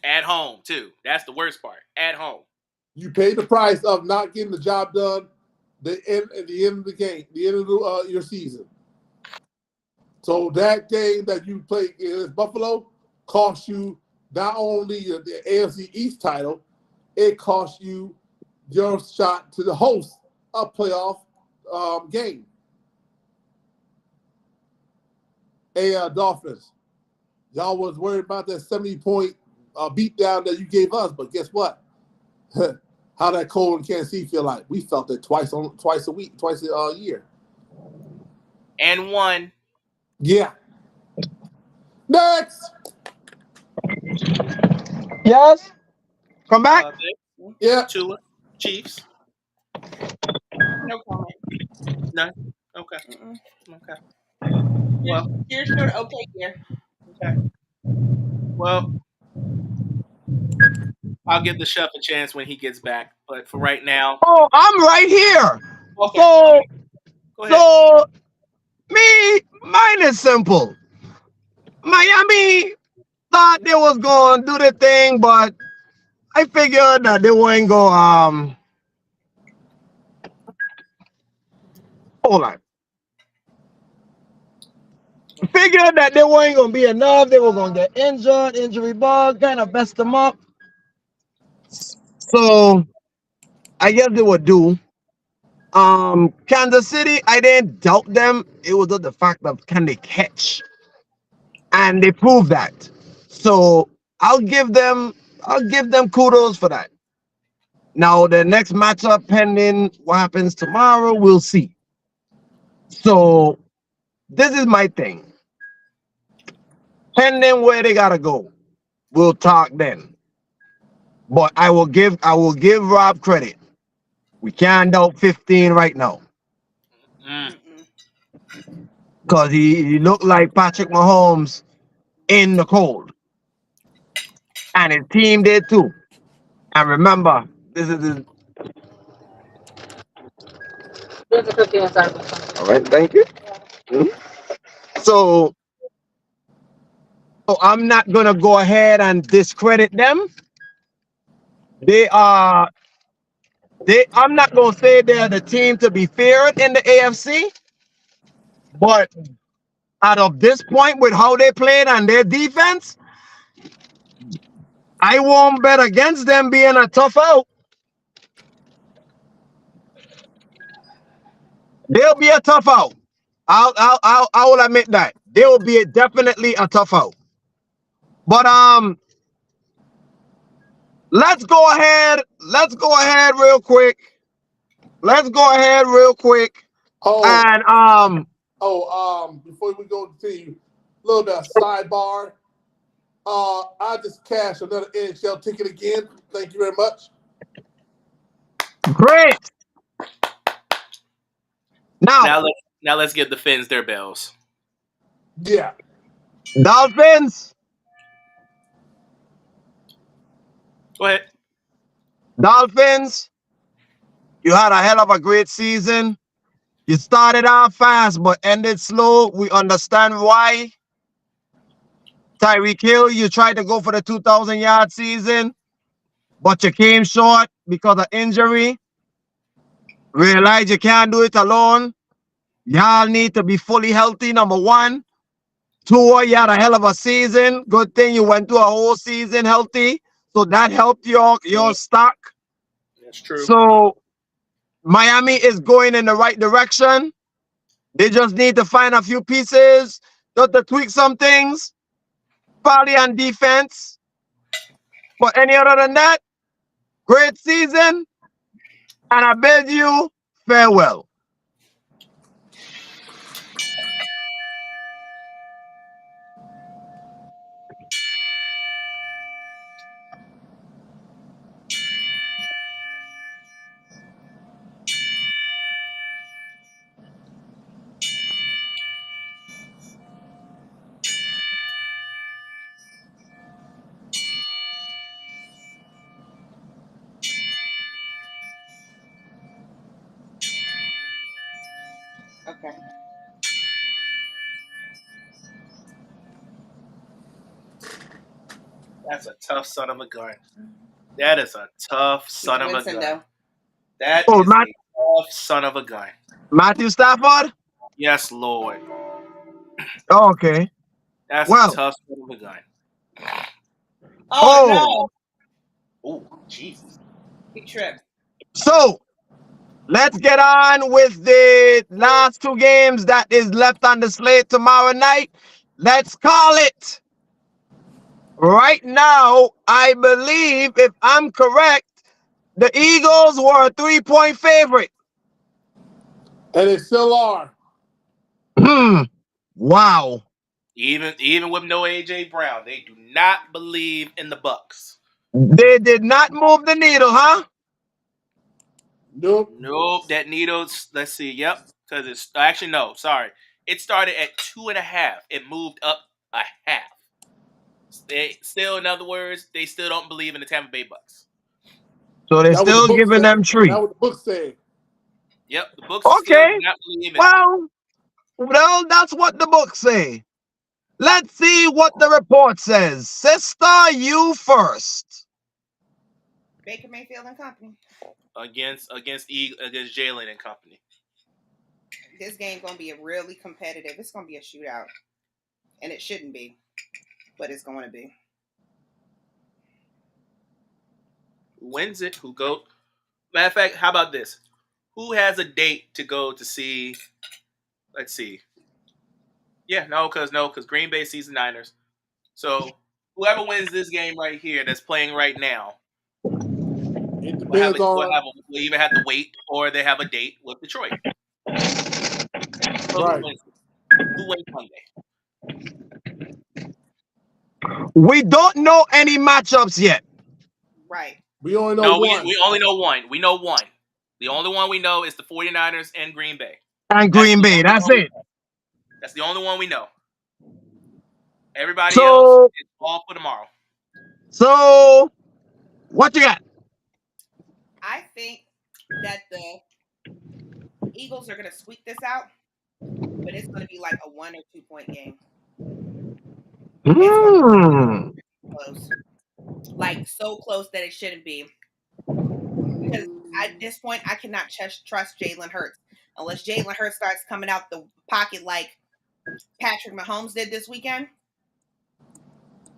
At home, too. That's the worst part. At home. You pay the price of not getting the job done at the end of the game, the end of your season. So that game that you played against Buffalo cost you not only the AFC East title, it cost you your shot to the host a playoff game. Hey, Dolphins, y'all was worried about that 70-point beatdown that you gave us, but guess what? How that cold in Kansas City feel like? We felt it twice a year. And won. Yeah. Next. Yes. Come back. Yeah. Chiefs. No comment. None. Okay. Okay. Well, You're sure okay here. okay. Well, I'll give the chef a chance when he gets back. But for right now, Oh, I'm right here. okay, So, okay, go ahead. so mine is simple. Miami thought they was going to do the thing, but I figured that they weren't go. Hold on. Figured that they weren't going to be enough. They were going to get injured, injury bug, kind of messed them up. So I guess they would do. Kansas City, I didn't doubt them. It was just the fact of can they catch, and they proved that. So I'll give them kudos for that. Now the next matchup, pending what happens tomorrow, we'll see. So this is my thing. Pending where they gotta go, we'll talk then. But I will give Rob credit. We can't doubt 15 right now. Mm. Because he looked like Patrick Mahomes in the cold. And his team did too. And remember, this is his. There's a cookie inside. All right, thank you. Mhm. So, so I'm not gonna go ahead and discredit them. They are I'm not gonna say they're the team to be feared in the AFC, but out of this point with how they played and their defense, I won't bet against them being a tough out. They'll be a tough out. I will admit that. They will be definitely a tough out. But let's go ahead. Let's go ahead real quick. Let's go ahead real quick. Oh, And before we go to you, a little bit of sidebar. I just cashed another NHL ticket again. Thank you very much. great. Now, Now let's give the Finns their bells. Yeah. Dolphins. Go ahead. Dolphins. You had a hell of a great season. You started out fast but ended slow. We understand why. Tyreek Hill, you tried to go for the 2,000-yard season, but you came short because of injury. Realize you can't do it alone. Y'all need to be fully healthy, number one. Two, you had a hell of a season. Good thing you went through a whole season healthy. So that helped your stock. That's true. So Miami is going in the right direction. They just need to find a few pieces, just to tweak some things, probably on defense. But any other than that, great season, and I bid you farewell. Okay. That's a tough son of a gun. That is a tough son of a Winston, gun. though. That Oh, is a tough son of a gun. Matthew Stafford? Yes, Lord. Oh, okay. That's a Well, tough son of a gun. Oh, oh, no. Oh, Jesus. He tripped. so let's get on with the last two games that is left on the slate tomorrow night. Let's call it. Right now, I believe, if I'm correct, the Eagles were a 3-point favorite. And they still are. Wow. Even with no AJ Brown, they do not believe in the Bucks. They did not move the needle, huh? Nope. Nope. That needles. Let's see. Yep. Because it's actually no. Sorry. It started at 2.5. It moved up a half. They still, in other words, they still don't believe in the Tampa Bay Bucks. So they're That was the still book giving said. them That 3. was the book said. Yep, the books still do Okay. not believe in it. Well, that's what the book say. Let's see what the report says. Sister, you first. Baker Mayfield and company. Against Jalen and company. This game gonna be really competitive. It's gonna be a shootout, and it shouldn't be, but it's going to be. Who wins it? Who go? Matter of fact, how about this? Who has a date to go to see? Let's see. Yeah, because Green Bay sees the Niners. So whoever wins this game right here, that's playing right now, It will depends on will either have to wait or they have a date with Detroit. So who right. wins? Who wins Monday? We don't know any matchups yet. Right. We only know No, one. we only know one. We know one. The only one we know is the 49ers and Green Bay. And That's Green the Bay, only that's one we it. know. That's the only one we know. Everybody else So, is all for tomorrow. what you got? I think that the Eagles are gonna squeak this out, but it's gonna be like a 1 or 2 point game. It's gonna be close, like so close that it shouldn't be. Because at this point, I cannot trust Jalen Hurts unless Jalen Hurts starts coming out the pocket like Patrick Mahomes did this weekend.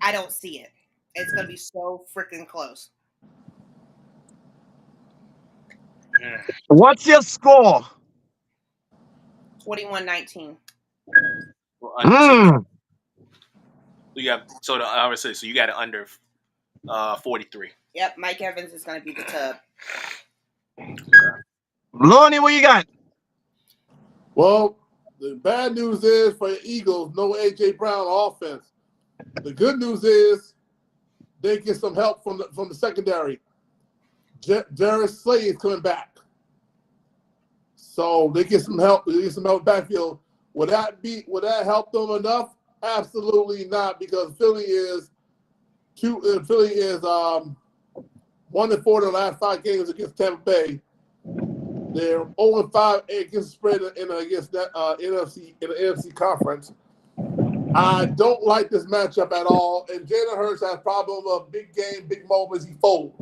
I don't see it. It's gonna be so freaking close. What's your score? 21-19. Well, so you have obviously so you got it under 43. Yep, Mike Evans is gonna be the tub. Lonnie, what you got? Well, the bad news is for the Eagles, no A.J. Brown offense. The good news is they get some help from the secondary. Darius Slay is coming back. So they get some help. They get some help backfield. Would that help them enough? Absolutely not, because Philly is 1-4 in the last 5 games against Tampa Bay. They're 0-5 against spread against that NFC in the NFC conference. I don't like this matchup at all. And Jalen Hurts has a problem of big game, big moments, he folds.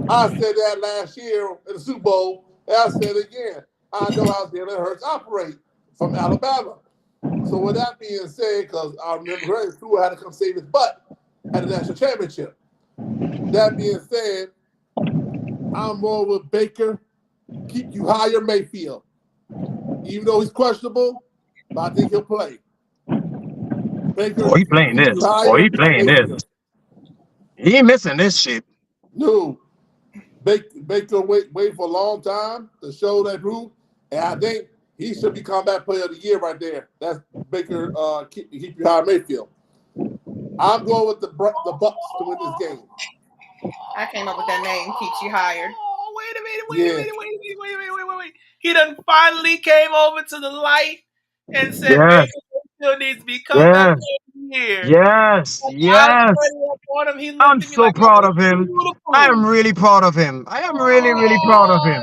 I said that last year in the Super Bowl, and I said it again. I know how Jalen Hurts operate from Alabama. So with that being said, because I remember Greg Tua had to come save his butt at the national championship. That being said, I'm more with Baker. Keep you higher, Mayfield. Even though he's questionable, but I think he'll play. Baker, He playing keep this. you higher, He playing this. Mayfield. He ain't missing this shit. No. Baker wait for a long time to show that proof, and I think he should be comeback player of the year right there. That's Baker. Keep you higher, Mayfield. I'm going with the Bucks to win this game. I came up with that name. Keeps you hired. Oh, wait a minute. He done finally came over to the light and said Yes, Baker still needs to be comeback yes, player of the year. yes, I was yes. ready up on him. He I'm looked at me so like I proud was of him. I am beautiful. really proud of him. I am really, really proud of him.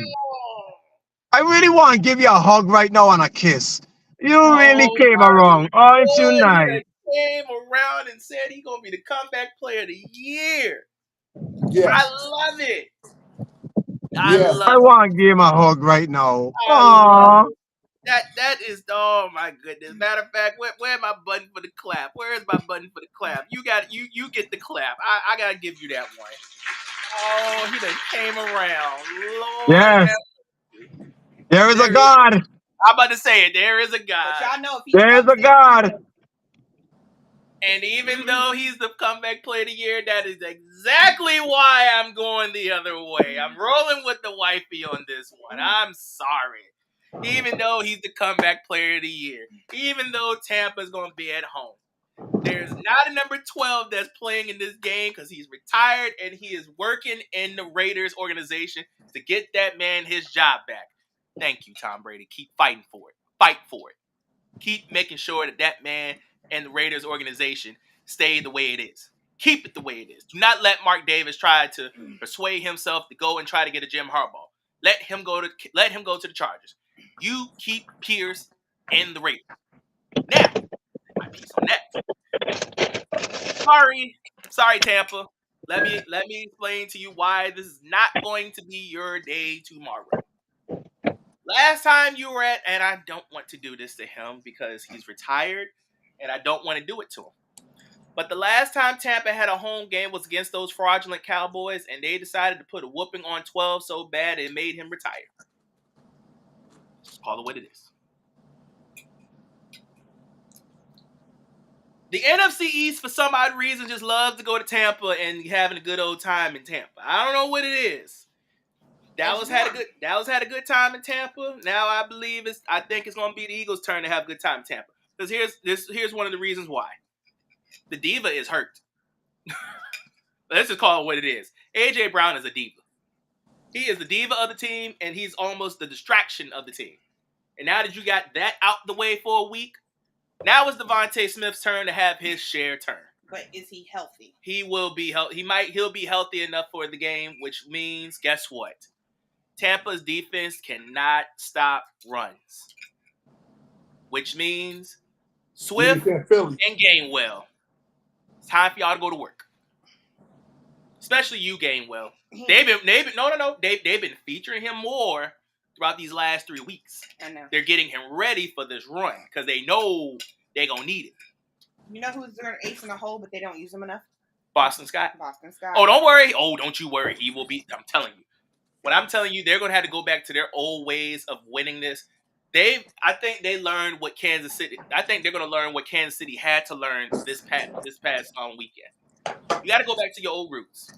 I really want to give you a hug right now and a kiss. You really Oh came my around, aren't you God, he nice? done came around and said he's gonna be the comeback player of the year. I Yes. love it. I Yes. I love it. want to give him a hug right now. I love Aww. it. That is, oh my goodness. Matter of fact, where my button for the clap? Where is my button for the clap? You get the clap. I gotta give you that one. Oh, he done came around. Lord Yes, have there is a there is, God. I'm about to say it. There is a But God. y'all know if he There is comes a in, God. And even though he's the comeback player of the year, that is exactly why I'm going the other way. I'm rolling with the wifey on this one. I'm sorry. Even though he's the comeback player of the year, even though Tampa's going to be at home, there's not a number 12 that's playing in this game because he's retired and he is working in the Raiders organization to get that man his job back. Thank you, Tom Brady. Keep fighting for it. Fight for it. Keep making sure that man and the Raiders organization stay the way it is. Keep it the way it is. Do not let Mark Davis try to persuade himself to go and try to get a Jim Harbaugh. Let him go to the Chargers. You keep Pierce in the Raiders. Now, my piece on that. Sorry, Tampa. Let me explain to you why this is not going to be your day tomorrow. Last time you were at, and I don't want to do this to him because he's retired, and I don't want to do it to him. But the last time Tampa had a home game was against those fraudulent Cowboys, and they decided to put a whooping on 12 so bad it made him retire. Just call it what it is. The NFC East, for some odd reason, just loves to go to Tampa and having a good old time in Tampa. I don't know what it is. Dallas had a good time in Tampa. Now I think it's going to be the Eagles' turn to have a good time in Tampa. Because here's one of the reasons why. The diva is hurt. Let's just call it what it is. AJ Brown is a diva. He is the diva of the team, and he's almost the distraction of the team. And now that you got that out the way for a week, now it's Devontae Smith's turn to have his share turn. But is he healthy? He will be healthy. He'll be healthy enough for the game, which means, guess what? Tampa's defense cannot stop runs. Which means Swift and Gainwell. It's time for y'all to go to work. Especially you, Gainwell. They've been featuring him more throughout these last 3 weeks. I know. They're getting him ready for this run because they know they're gonna need it. You know who's their ace in the hole, but they don't use him enough? Boston Scott. Oh, don't worry. Oh, don't you worry. He will be. I'm telling you. What I'm telling you, they're gonna have to go back to their old ways of winning this. I think they learned what Kansas City. I think they're gonna learn what Kansas City had to learn this past weekend. You got to go back to your old roots.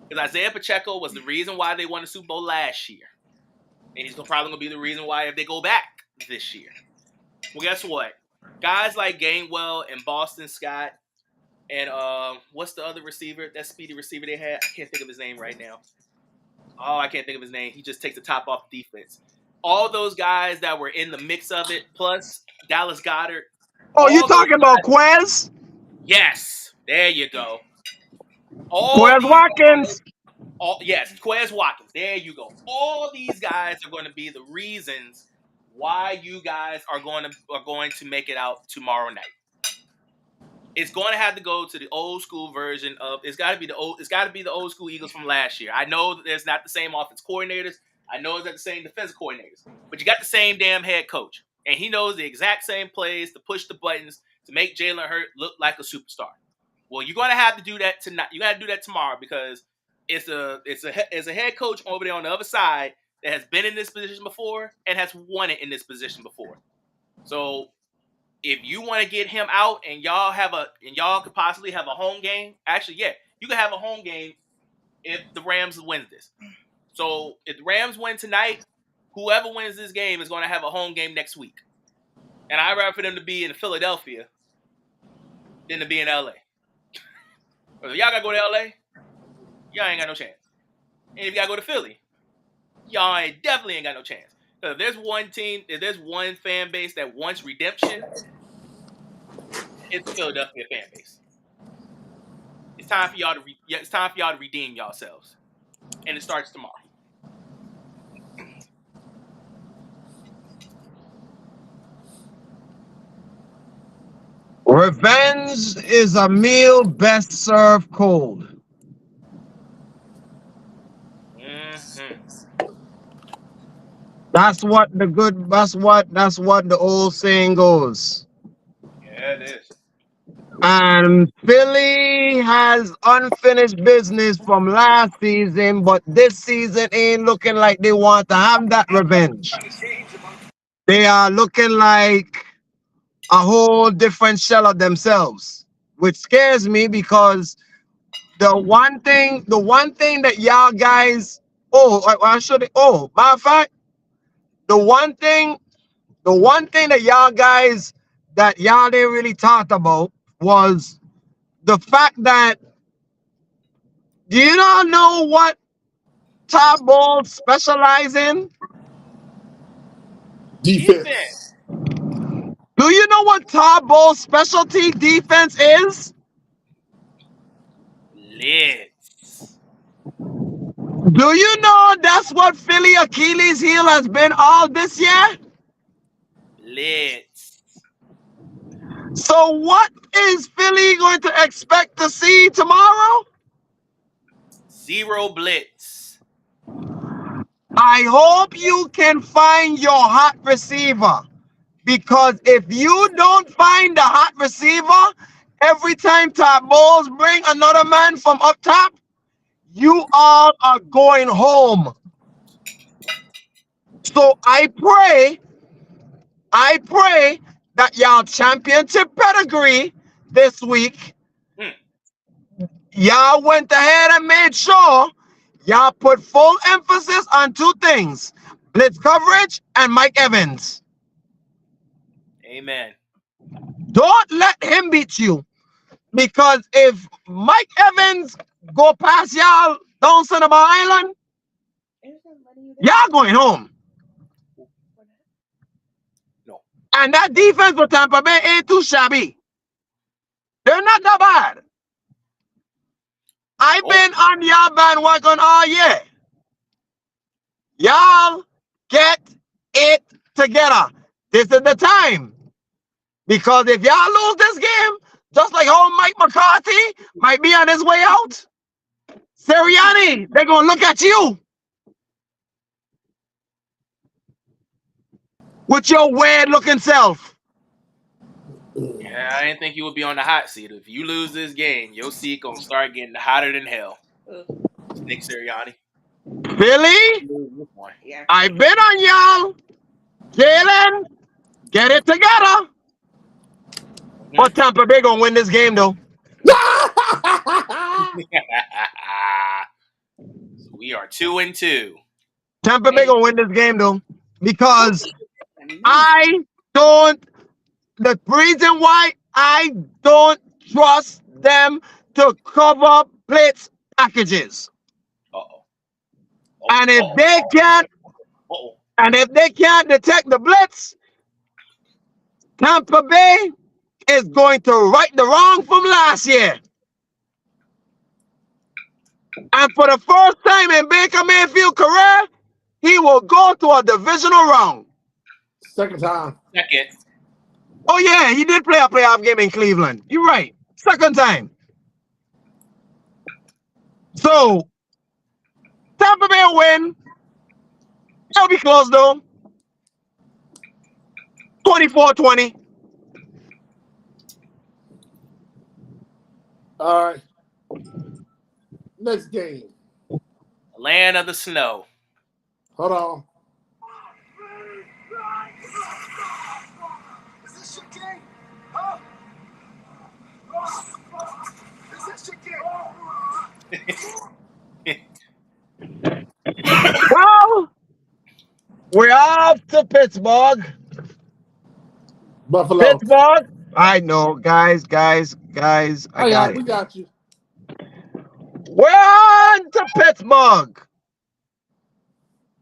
Because Isaiah Pacheco was the reason why they won the Super Bowl last year. And he's probably going to be the reason why if they go back this year. Well, guess what? Guys like Gainwell and Boston Scott and what's the other receiver, that speedy receiver they had? I can't think of his name right now. Oh, I can't think of his name. He just takes the top off the defense. All those guys that were in the mix of it, plus Dallas Goedert. Oh, you talking about Quez? Yes. There you go. Quez Watkins. Quez Watkins. There you go. All these guys are going to be the reasons why you guys are going to make it out tomorrow night. It's going to have to go to the old school version of. It's got to be the old school Eagles from last year. I know that there's not the same offense coordinators. I know it's not the same defensive coordinators. But you got the same damn head coach, and he knows the exact same plays to push the buttons to make Jalen Hurts look like a superstar. Well, you're going to have to do that tonight. You got to do that tomorrow because it's a head coach over there on the other side that has been in this position before and has won it in this position before. So if you want to get him out and y'all could possibly have a home game. Actually, yeah, you could have a home game if the Rams win this. So if the Rams win tonight, whoever wins this game is going to have a home game next week. And I'd rather for them to be in Philadelphia than to be in LA. If y'all gotta go to LA, y'all ain't got no chance. And if y'all go to Philly, y'all definitely ain't got no chance. Because if there's one fan base that wants redemption, it's the Philadelphia fan base. It's time for y'all to redeem yourselves, and it starts tomorrow. Revenge is a meal best served cold. Mm-hmm. That's what the old saying goes. Yeah, it is. And Philly has unfinished business from last season, but this season ain't looking like they want to have that revenge. They are looking like a whole different shell of themselves, which scares me because the one thing that y'all guys, matter of fact, the one thing that y'all didn't really talk about was the fact that, do you not know what top ball specialize in? Defense. know what Tabo's specialty defense is? Blitz. Do you know that's what Philly Achilles heel has been all this year? Blitz. So what is Philly going to expect to see tomorrow? Zero blitz. I hope you can find your hot receiver, because if you don't find the hot receiver, every time Tabos bring another man from up top, you all are going home. So I pray that y'all championship pedigree this week, y'all went ahead and made sure y'all put full emphasis on two things: blitz coverage and Mike Evans. Amen. Don't let him beat you, because if Mike Evans go past y'all down Cinema Island, y'all going home. No. And that defense for Tampa Bay ain't too shabby. They're not that bad. I've been on y'all bandwagon all year. Y'all get it together. This is the time. Because if y'all lose this game, just like how Mike McCarthy might be on his way out, Sirianni, they're going to look at you with your weird looking self. Yeah, I didn't think you would be on the hot seat. If you lose this game, your seat gonna start getting hotter than hell. Nick Sirianni. Billy, Yeah. I've been on y'all. Jalen, get it together. But Tampa Bay going to win this game, though. So we are 2-2. Tampa Bay going to win this game, though. Because the reason why I don't trust them to cover blitz packages. And if they can't detect the blitz, Tampa Bay is going to right the wrong from last year. And for the first time in Baker Mayfield's career, he will go to a divisional round. Second time. Second. Oh, yeah, he did play a playoff game in Cleveland. You're right. Second time. So, Tampa Bay will win. It'll be close, though. 24-20. All right. Next game. Land of the snow. Hold on. Is this your game? Huh? Is this your game? Well, we're off to Pittsburgh. Buffalo. Pittsburgh. I know, guys. I got it. We got you. We're on to Pittsburgh.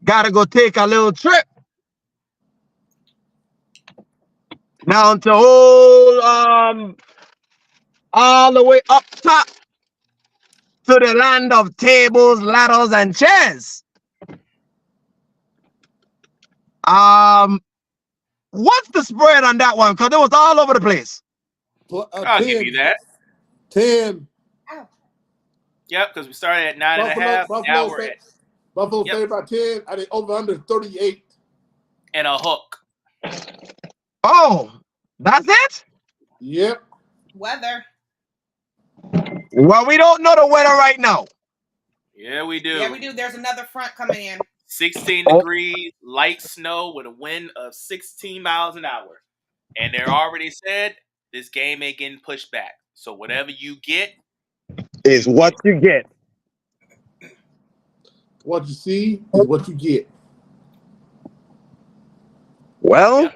Gotta go take a little trip down to all the way up top to the land of tables, ladders, and chairs. What's the spread on that one? Because it was all over the place. I'll give you that. 10. Yep, because we started at 9.5. Now we're at Buffalo favored by 10. I think over under 38. And a hook. Oh, that's it? Yep. Weather. Well, we don't know the weather right now. Yeah, we do. Yeah, we do. There's another front coming in. 16 degrees, light snow with a wind of 16 miles an hour. And they already said this game ain't getting pushed back. So whatever you get is what you get. What you see is what you get. Well,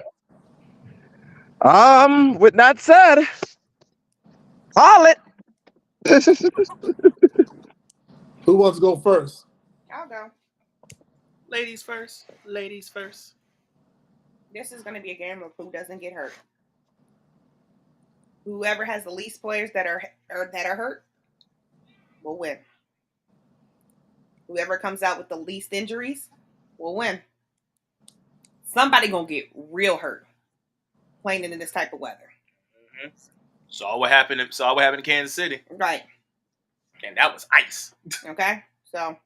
with that said, call it. Who wants to go first? I'll go. Ladies first. Ladies first. This is going to be a game of who doesn't get hurt. Whoever has the least players that are hurt will win. Whoever comes out with the least injuries will win. Somebody gonna get real hurt playing in this type of weather. Mm-hmm. Saw what happened in Kansas City. Right. And that was ice. Okay. So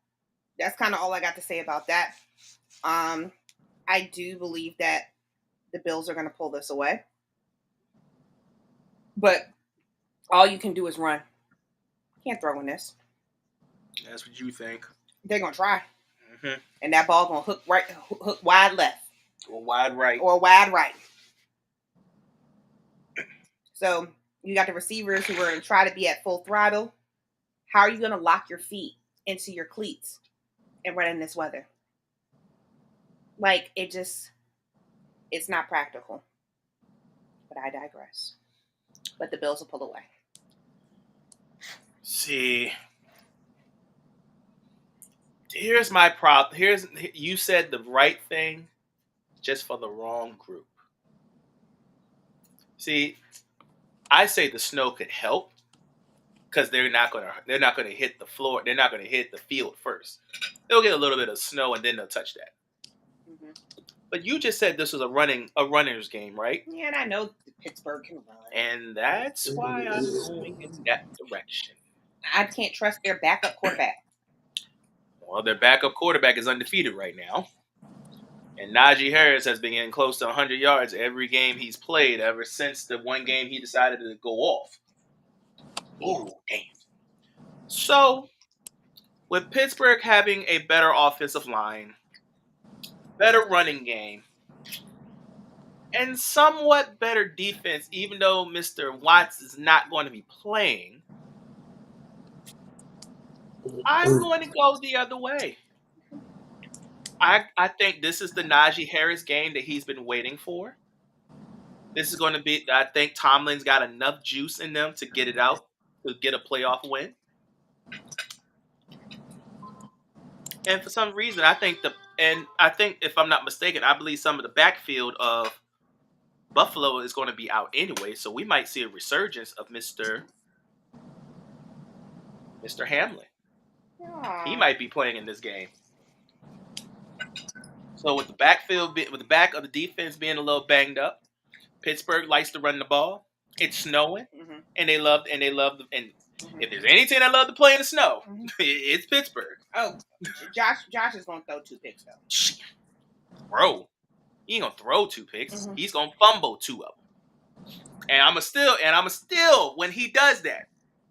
that's kind of all I got to say about that. I do believe that the Bills are going to pull this away. But all you can do is run. Can't throw in this. That's what you think. They're going to try. Mm-hmm. And that ball going to hook wide left. Or wide right. Or wide right. So you got the receivers who are going to try to be at full throttle. How are you going to lock your feet into your cleats and run in this weather? Like, it's not practical. But I digress. But the Bills will pull away. See, here's my problem. You said the right thing, just for the wrong group. See, I say the snow could help because they're not gonna hit the floor. They're not gonna hit the field first. They'll get a little bit of snow and then they'll touch that. Mm-hmm. But you just said this was a runner's game, right? Yeah, and I know Pittsburgh can run. And that's why I'm going in that direction. I can't trust their backup quarterback. Well, their backup quarterback is undefeated right now. And Najee Harris has been getting close to 100 yards every game he's played ever since the one game he decided to go off. Oh, damn. So, with Pittsburgh having a better offensive line, better running game, and somewhat better defense, even though Mr. Watts is not going to be playing, I'm going to go the other way. I think this is the Najee Harris game that he's been waiting for. This is going to be, I think Tomlin's got enough juice in them to get it out, to get a playoff win. And for some reason, I think if I'm not mistaken, I believe some of the backfield of Buffalo is going to be out anyway, so we might see a resurgence of Mr. Hamlin. Aww. He might be playing in this game. So with the back of the defense being a little banged up, Pittsburgh likes to run the ball. It's snowing, mm-hmm. and they love mm-hmm. If there's any team that love to play in the snow, mm-hmm. it's Pittsburgh. Oh, Josh is gonna throw 2 picks though. Bro, he ain't gonna throw 2 picks. Mm-hmm. He's gonna fumble 2 of them. And I'm still when he does that,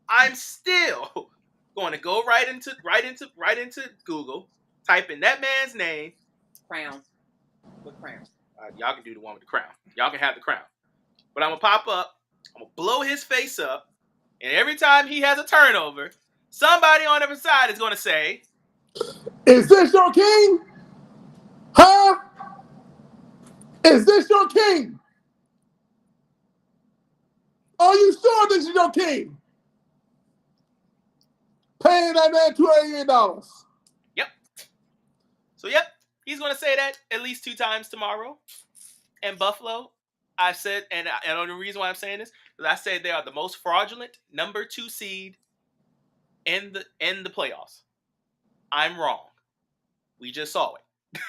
I'm still going to go right into Google, type in that man's name. Crown. What crown? Y'all can do the one with the crown. Y'all can have the crown. But I'm going to pop up. I'm going to blow his face up. And every time he has a turnover, somebody on the other side is going to say, "Is this your king? Huh? Is this your king? Are you sure this is your king? Paying that man $288. Yep. So, yep. He's going to say that at least 2 times tomorrow. And Buffalo, I said, and the reason why I'm saying this is I said they are the most fraudulent number 2 seed in the playoffs. I'm wrong. We just saw it.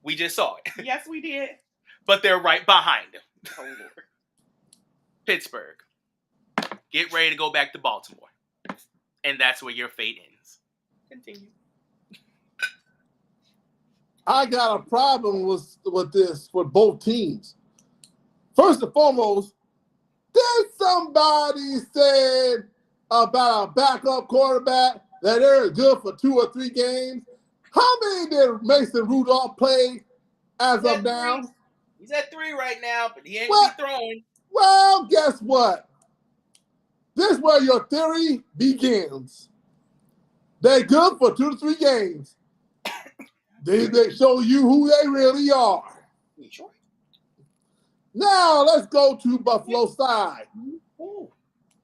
We just saw it. Yes, we did. But they're right behind them. Oh, Lord. Pittsburgh, get ready to go back to Baltimore. And that's where your fate ends. Continue. I got a problem with this for both teams. First and foremost, did somebody say about a backup quarterback that they're good for 2 or 3 games? How many did Mason Rudolph play as of now? He's at 3 right now, but he ain't gonna be throwing. Well, guess what? This is where your theory begins. They're good for 2 to 3 games. They show you who they really are. Sure. Now let's go to Buffalo side. Ooh.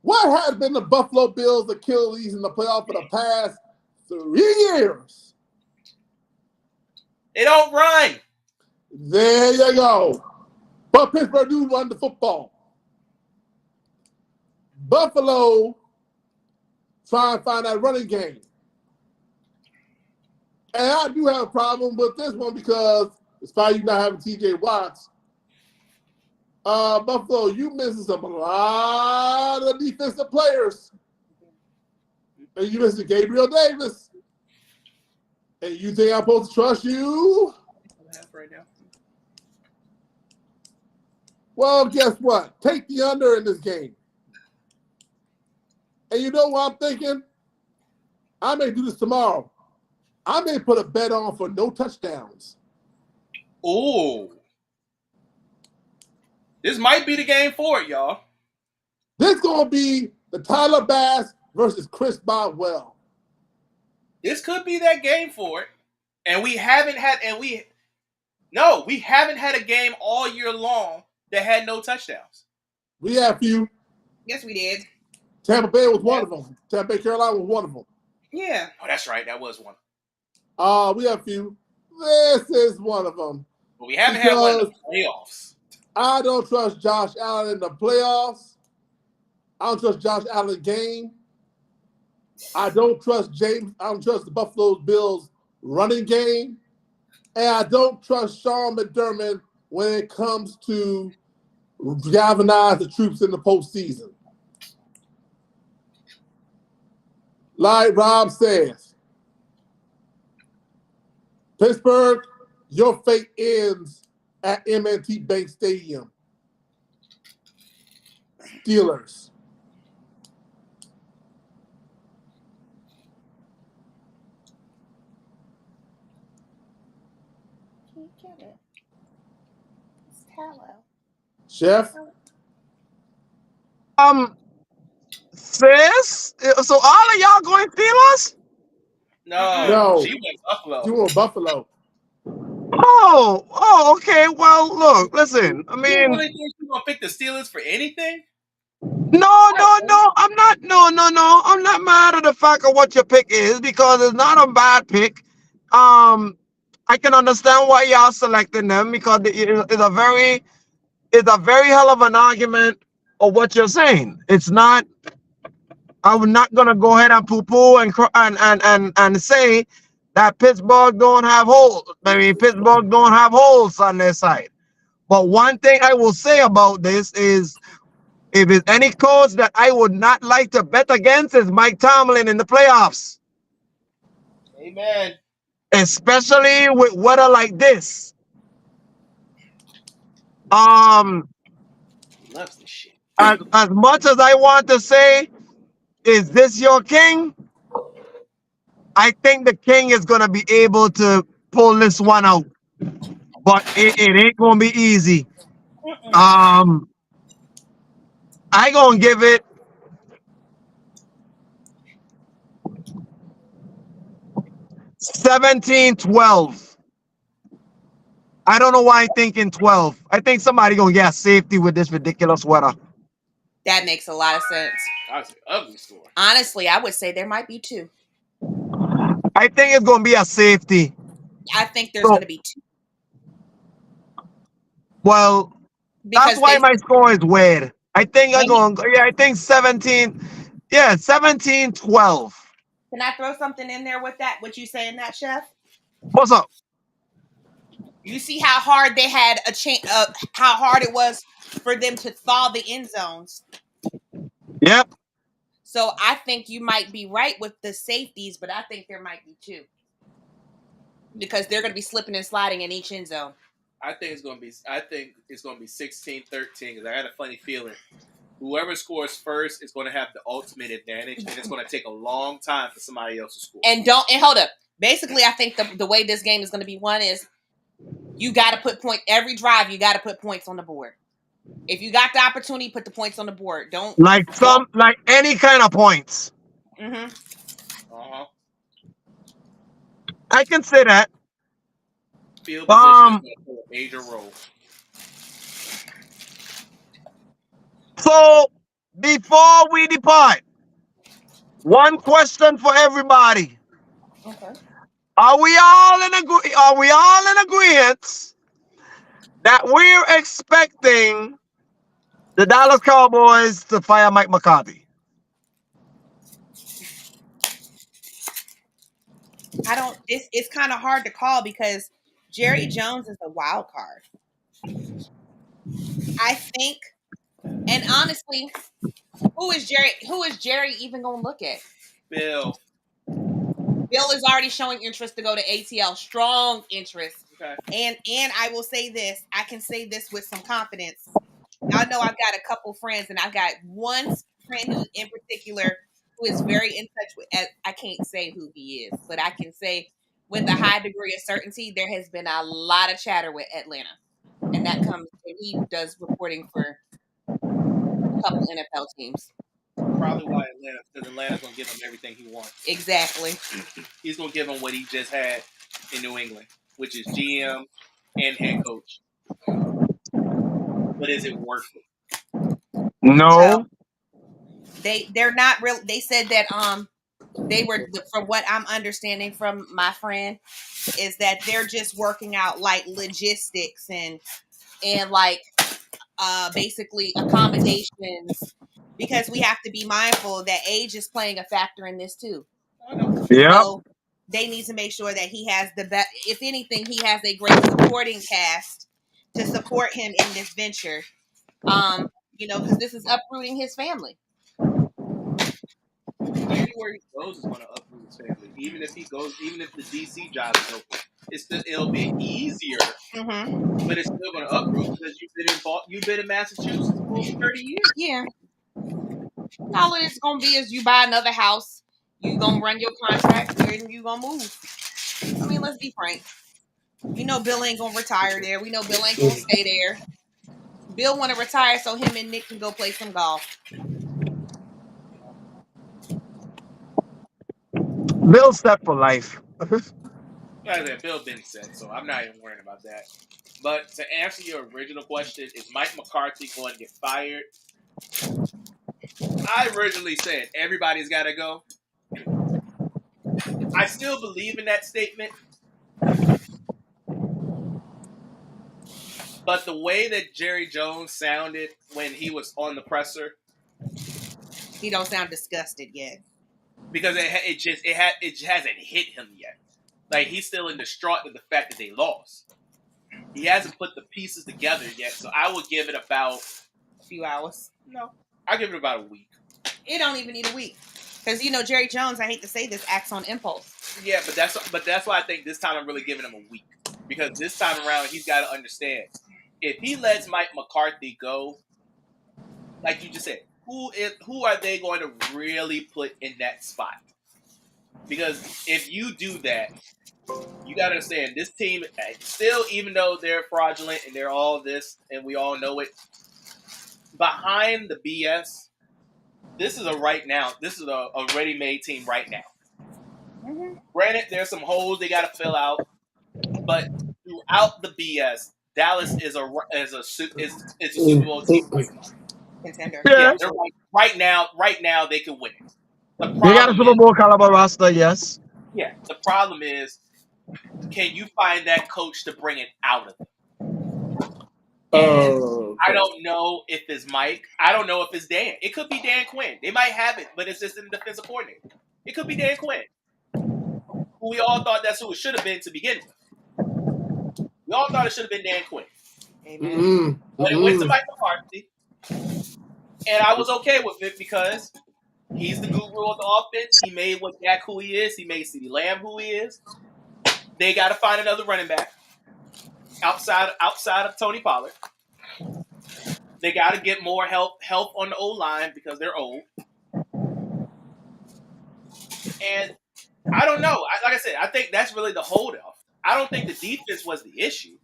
What has been the Buffalo Bills' Achilles in the playoff for the past 3 years? They don't run. There you go. But Pittsburgh do run the football. Buffalo trying to find that running game. And I do have a problem with this one because despite you not having TJ Watts, Buffalo, you missing a lot of defensive players. And you missing Gabriel Davis. And you think I'm supposed to trust you? Well, guess what? Take the under in this game. And you know what I'm thinking? I may do this tomorrow. I may put a bet on for no touchdowns. Ooh. This might be the game for it, y'all. This going to be the Tyler Bass versus Chris Boswell. This could be that game for it. And we haven't had a game all year long that had no touchdowns. We have a few. Yes, we did. Tampa Bay was one of them. Tampa Bay, Carolina was one of them. Yeah. Oh, that's right. That was one. We have a few. This is one of them. But we haven't had one in the playoffs. I don't trust Josh Allen in the playoffs. I don't trust Josh Allen game. I don't trust the Buffalo Bills running game. And I don't trust Sean McDermott when it comes to galvanize the troops in the postseason. Like Rob says, Pittsburgh, your fate ends at M&T Bank Stadium. Steelers. Can't get it. It's tallow. Chef? Sis? So all of y'all going Steelers? No. She went Buffalo. You want Buffalo. Oh, okay. Well, look, listen. I mean, you really think you're gonna pick the Steelers for anything? No. I'm not. No. I'm not mad at the fact of what your pick is because it's not a bad pick. I can understand why y'all selecting them because it's a very hell of an argument of what you're saying. It's not. I'm not gonna go ahead and poo-poo and say that Pittsburgh don't have holes. I mean, Pittsburgh don't have holes on their side. But one thing I will say about this is, if it's any coach that I would not like to bet against, is Mike Tomlin in the playoffs. Amen. Especially with weather like this. Loves this shit. As much as I want to say, is this your king? I think the king is gonna be able to pull this one out, but it ain't gonna be easy. I gonna give it 17-12. I don't know why I'm thinking 12. I think somebody gonna get a safety with this ridiculous weather. That makes a lot of sense. That's an ugly score. Honestly, I would say there might be two. I think it's gonna be a safety. I think there's going to be two. Well, Because that's why my score is weird. I think I'm going. Yeah, I think 17. Yeah, 17-12. Can I throw something in there with that? What you saying, that Chef? What's up? You see how hard they had how hard it was for them to thaw the end zones. Yep. So I think you might be right with the safeties, but I think there might be two. Because they're going to be slipping and sliding in each end zone. I think it's going to be 16-13 because I had a funny feeling. Whoever scores first is going to have the ultimate advantage, and it's going to take a long time for somebody else to score. And hold up. Basically, I think the way this game is going to be won is you got to put every drive. You got to put points on the board. If you got the opportunity, put the points on the board. Don't like any kind of points. I can say that. Field position is going to play a major role. So before we depart, one question for everybody. Okay. Are we all in agreement that we're expecting The Dallas Cowboys to fire Mike McCarthy. I don't. It's kind of hard to call because Jerry Jones is a wild card. I think, and honestly, who is Jerry? Who is Jerry even going to look at? Bill. Bill is already showing interest to go to ATL, strong interest. Okay. And I will say this. I can say this with some confidence. Y'all know I've got a couple friends, and I've got one friend who, in particular, who is very in touch with. I can't say who he is, but I can say with a high degree of certainty, there has been a lot of chatter with Atlanta, and that comes when he does reporting for a couple NFL teams. Probably why Atlanta, because Atlanta's gonna give him everything he wants. Exactly. He's gonna give him what he just had in New England, which is GM and head coach. But is it worth it? No. They're not real. They said that they were, from what I'm understanding from my friend, is that they're just working out like logistics and like basically accommodations, because we have to be mindful that age is playing a factor in this too. Yep. So they need to make sure that he has the best. If anything, he has a great supporting cast to support him in this venture. Because this is uprooting his family. Anywhere he goes is going to uproot his family. Even if the DC job is open, it'll be easier, but it's still going to uproot because you've been in Massachusetts for over 30 years. Yeah. All it's going to be is you buy another house, you going to run your contract here, and you going to move. I mean, let's be frank. We know Bill ain't going to retire there. We know Bill ain't going to stay there. Bill want to retire so him and Nick can go play some golf. Bill set for life. Like I said, Bill been set, so I'm not even worrying about that. But to answer your original question, is Mike McCarthy going to get fired? I originally said everybody's got to go. I still believe in that statement. But the way that Jerry Jones sounded when he was on the presser, he don't sound disgusted yet, because it hasn't hit him yet. Like, he's still in distraught at the fact that they lost. He hasn't put the pieces together yet, so I would give it about a few hours. No, I give it about a week. It don't even need a week, because Jerry Jones, I hate to say this, acts on impulse. Yeah, but that's why I think this time I'm really giving him a week, because this time around he's got to understand, if he lets Mike McCarthy go, like you just said, who are they going to really put in that spot? Because if you do that, you got to understand, this team still, even though they're fraudulent and they're all this, and we all know it, behind the BS, this is a ready-made team right now. Mm-hmm. Granted, there's some holes they got to fill out, but throughout the BS, Dallas is a Super Bowl contender. Yeah, they're right now they can win it. They got a Super Bowl caliber roster, yes. Yeah, the problem is, can you find that coach to bring it out of them? I don't know if it's Mike. I don't know if it's Dan. It could be Dan Quinn. They might have it, but it's just in the defensive coordinator. It could be Dan Quinn, who we all thought that's who it should have been to begin with. We all thought it should have been Dan Quinn. Amen. But it went to Mike McCarthy, and I was okay with it because he's the guru of the offense. He made what Dak who he is. He made CeeDee Lamb who he is. They got to find another running back outside of Tony Pollard. They got to get more help on the O-line because they're old. And I don't know. Like I said, I think that's really the holdout. I don't think the defense was the issue.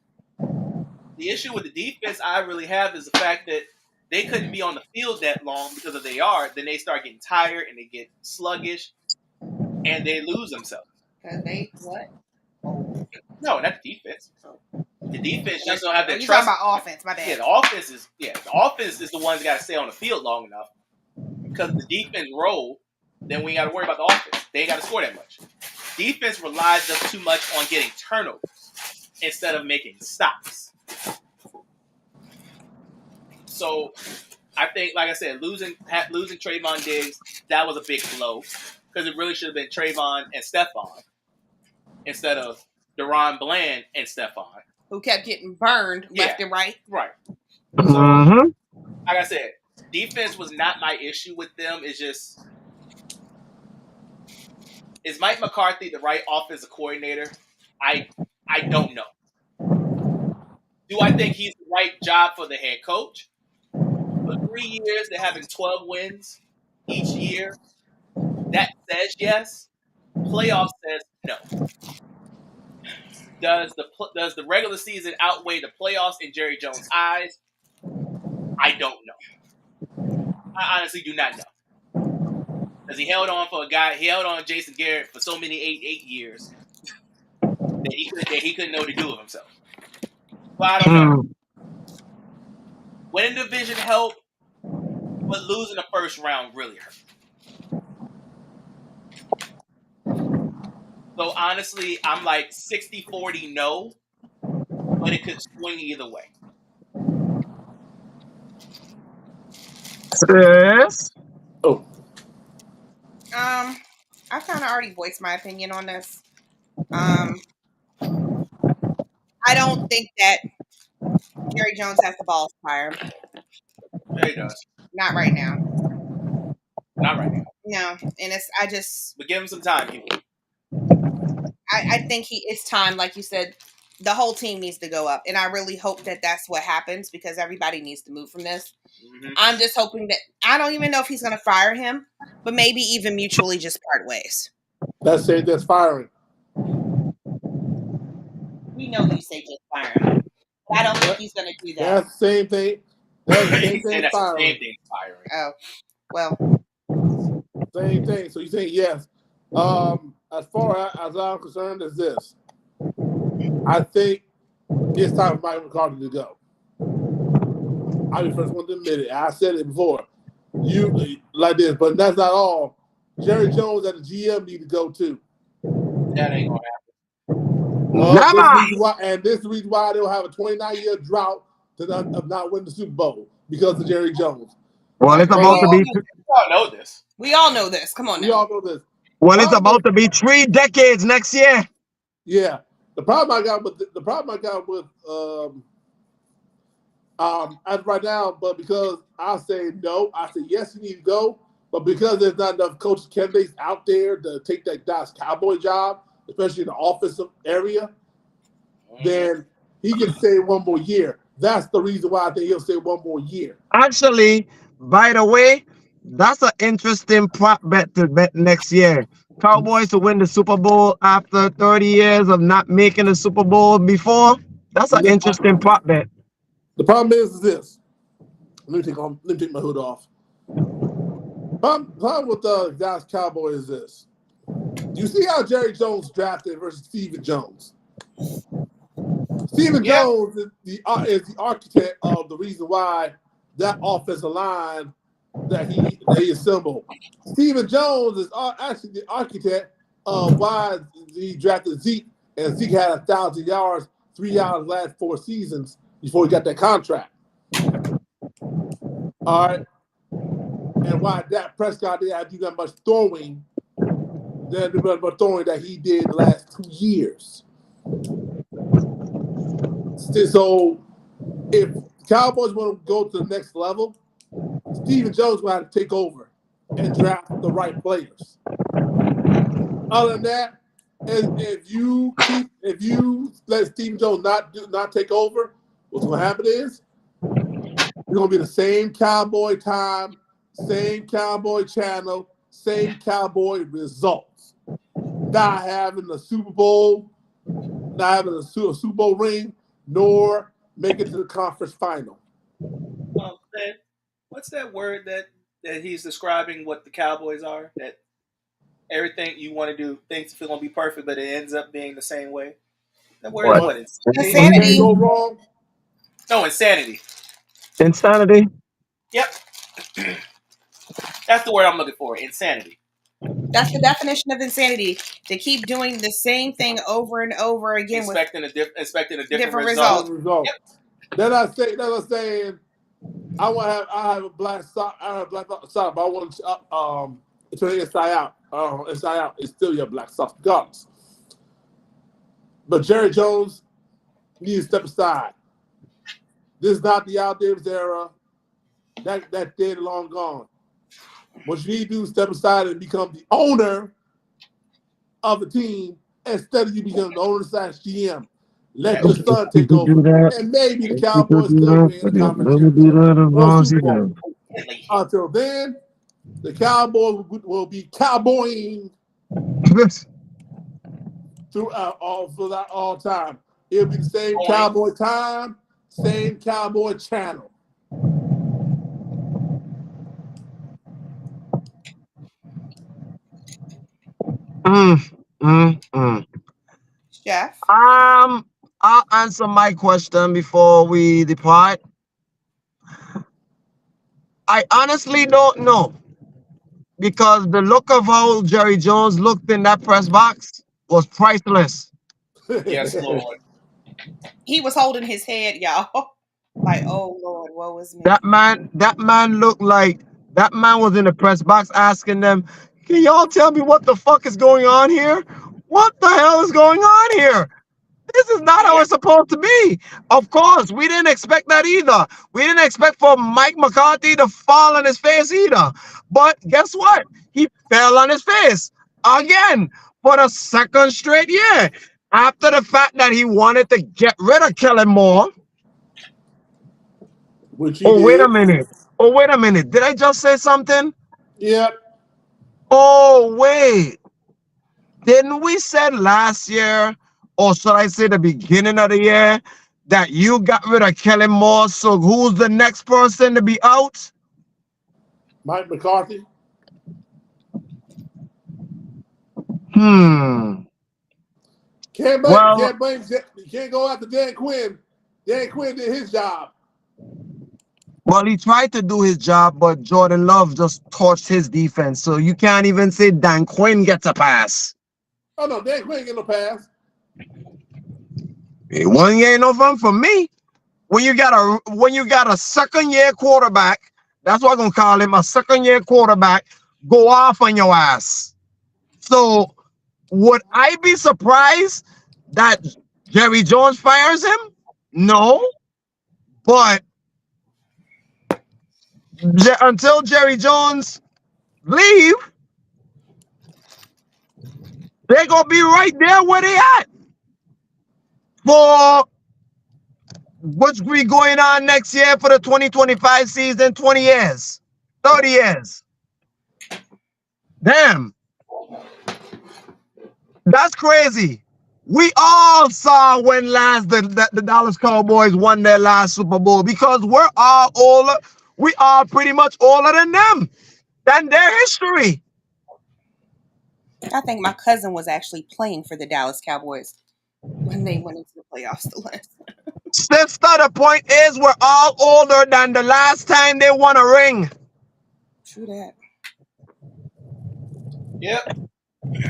The issue with the defense I really have is the fact that they couldn't be on the field that long because if they are, then they start getting tired and they get sluggish and they lose themselves. Because they what? No, not the defense. The defense just don't have that trust. You're talking about offense, my bad. Yeah, the offense is the ones that got to stay on the field long enough. Because the defense roll, then we got to worry about the offense. They ain't got to score that much. Defense relies too much on getting turnovers instead of making stops. So I think, like I said, losing Trayvon Diggs, that was a big blow because it really should have been Trayvon and Stephon instead of Deron Bland and Stephon, who kept getting burned left and right. Right. So, Mm-hmm. like I said, defense was not my issue with them. It's just, is Mike McCarthy the right offensive coordinator? I don't know. Do I think he's the right job for the head coach? For 3 years, they're having 12 wins each year. That says yes. Playoff says no. Does the regular season outweigh the playoffs in Jerry Jones' eyes? I don't know. I honestly do not know. Because he held on Jason Garrett for so many eight years that he couldn't know what to do with himself. Well, I don't know. Winning division helped, but losing the first round really hurt. So honestly, I'm like 60-40 no, but it could swing either way. Yes. Oh, I kind of already voiced my opinion on this. I don't think that Jerry Jones has the balls to fire him. Yeah, he does. Not right now. Not right now. No, and But give him some time, people. I think it's time, like you said, the whole team needs to go up, and I really hope that that's what happens because everybody needs to move from this. Mm-hmm. I'm just hoping that I don't even know if he's going to fire him, but maybe even mutually just part ways. That's it. That's firing. We know you say just fire him. But I don't think he's going to do that. That's the same thing. That's the same thing. That's firing. The same thing. Firing. Oh, well. Same thing. So you say yes. As far as I'm concerned, is this. I think it's time for Mike McCarthy to go. I'll be the first one to admit it. I said it before. You like this, but that's not all. Jerry Jones at the GM need to go too. That ain't gonna happen. This is the reason why they'll have a 29-year drought of not winning the Super Bowl because of Jerry Jones. Well, it's about to be. We all know this. We all know this. Come on now. We all know this. Well, it's about to be 3 decades next year. Yeah. The problem I got with as right now, but because I say no, I say yes, you need to go. But because there's not enough coach candidates out there to take that Dallas Cowboy job, especially in the offensive area, then he can stay one more year. That's the reason why I think he'll stay one more year. Actually, by the way, that's an interesting prop bet to bet next year. Cowboys to win the Super Bowl after 30 years of not making the Super Bowl before. That's an interesting prop bet. The problem is this. Let me take my hood off. Problem with the Dallas Cowboys is this. You see how Jerry Jones drafted versus Stephen Jones. Stephen Jones is the architect of the reason why that offensive line that he assembled. Stephen Jones is actually the architect of why he drafted Zeke, and Zeke had 1,000 yards, 3 yards last 4 seasons before he got that contract. All right. And why Dak Prescott didn't have to do that much throwing that he did the last 2 years. So if Cowboys want to go to the next level, Stephen Jones will have to take over and draft the right players. Other than that, if you let Stephen Jones not take over, what's going to happen is you're going to be the same Cowboy time, same Cowboy channel, same Cowboy results. Not having a Super Bowl, not having a Super Bowl ring, nor make it to the conference final. What's that word that he's describing what the Cowboys are? That everything you want to do, things feel gonna be perfect, but it ends up being the same way. That word is what? Insanity. Go wrong? No, insanity. Insanity. Yep. That's the word I'm looking for. Insanity. That's the definition of insanity. To keep doing the same thing over and over again expecting a different result. Yep. They're not saying I have a black sock. I have a black sock, but I want to turn it inside out. Inside out, it's still your black sock regardless. But Jerry Jones needs to step aside. This is not the Al Davis era. That dead and long gone. What you need to do is step aside and become the owner of the team instead of you becoming the owner / GM. Let your son You take could do over, that. and maybe the You could Cowboys do could that. win a But you conference never do championship that as or a long as Super you Bowl. can. Until then, the Cowboys will be cowboying throughout all time. It'll be the same Cowboy time, same Cowboy channel. Mm, mm. Chef. I'll answer my question before we depart. I honestly don't know because the look of how Jerry Jones looked in that press box was priceless. Yes, Lord. He was holding his head, y'all. Like, oh Lord, woe is me. That man looked like that man was in the press box asking them, "Can y'all tell me what the fuck is going on here? What the hell is going on here? This is not how Yeah. it's supposed to be." Of course, we didn't expect that either. We didn't expect for Mike McCarthy to fall on his face either. But guess what? He fell on his face again for the second straight year. After the fact that he wanted to get rid of Kellen Moore. Which he Oh, wait a did. minute. Oh, wait a minute. Did I just say something? Yep. Oh, wait. Didn't we said last year, or should I say the beginning of the year, that you got rid of Kellen Moore? So who's the next person to be out? Mike McCarthy. Hmm. Well, You can't go after Dan Quinn. Dan Quinn did his job. well, he tried to do his job, but Jordan Love just torched his defense. So you can't even say Dan Quinn gets a pass. Oh no, Dan Quinn ain't get no pass. It wasn't ain't no fun for me. When you got a second year quarterback, that's what I'm gonna call him, a second year quarterback, go off on your ass. So would I be surprised that Jerry Jones fires him? No, but until Jerry Jones leave, they're gonna be right there where they at for what's be going on next year for the 2025 season. 20 years, 30 years. Damn. That's crazy. We all saw when last the Dallas Cowboys won their last Super Bowl because we're all older. We are pretty much older than them, than their history. I think my cousin was actually playing for the Dallas Cowboys when they went into the playoffs the last. Sister, the point is we're all older than the last time they won a ring. True that. Yep.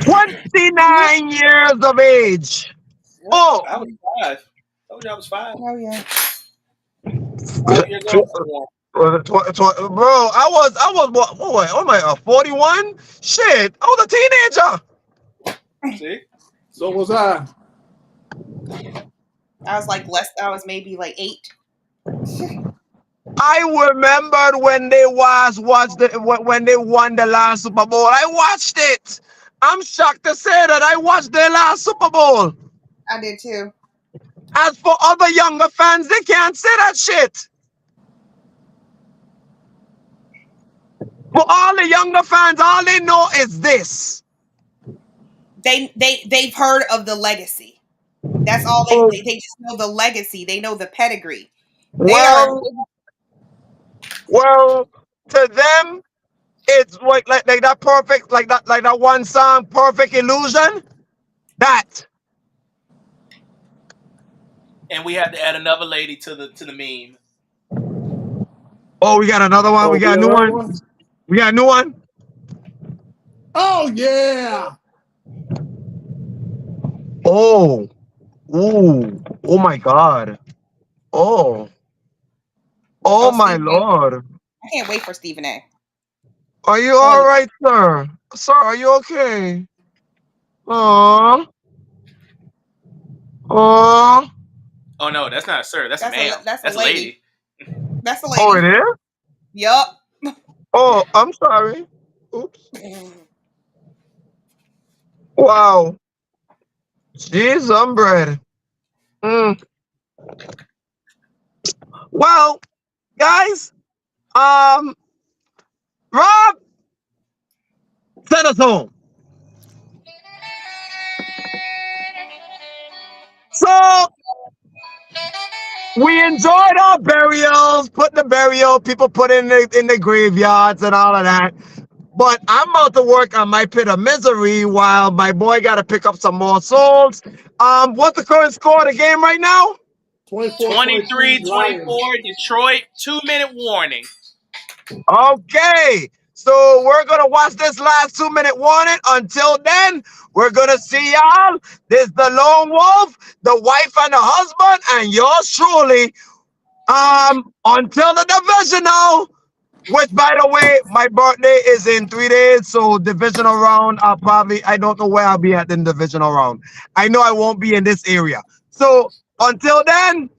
29 years of age. Yep. Oh, I was 5. Told you I was 5. Oh yeah. 5 years old. bro, what am I, 41? Shit, I was a teenager. See? So was I. I was maybe like 8. I remembered when they when they won the last Super Bowl. I watched it. I'm shocked to say that I watched their last Super Bowl. I did too. As for other younger fans, they can't say that shit. For all the younger fans, all they know is this. They've heard of the legacy. That's all Oh, they just know the legacy. They know the pedigree. They are well, to them, it's like that perfect, like that one song, "Perfect Illusion." That. And we had to add another lady to the meme. Oh, we got another one. Oh, We got a yeah, new another one. one? We got a new one. Oh yeah. Oh, ooh, oh my God. Oh, oh oh, my Stephen A. Lord. I can't wait for Stephen A. Are you Oh, all right, sir? Sir, are you okay? Aw. Aw. Oh no, that's not a sir. That's a that's ma'am. a that's a That's a lady. lady. That's a Oh, it lady. is? Yup. Oh, I'm sorry. Oops. Wow. Jeez, I'm bread. Mm. Well, guys, um, Rob, send us home. So we enjoyed our burials, put the burial, people put in the graveyards and all of that. But I'm about to work on my pit of misery while my boy got to pick up some more souls. What's the current score of the game right now? 24-23 Lions. 23-24 Detroit. 2-minute warning. Okay, so we're gonna watch this last 2-minute warning. Until then, we're gonna see y'all. This the lone wolf, the wife and the husband, and yours truly. Until the divisional. Which, by the way, my birthday is in 3 days, so divisional round. I don't know where I'll be at in divisional round. I know I won't be in this area. So until then,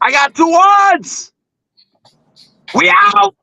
I got 2 words. We out.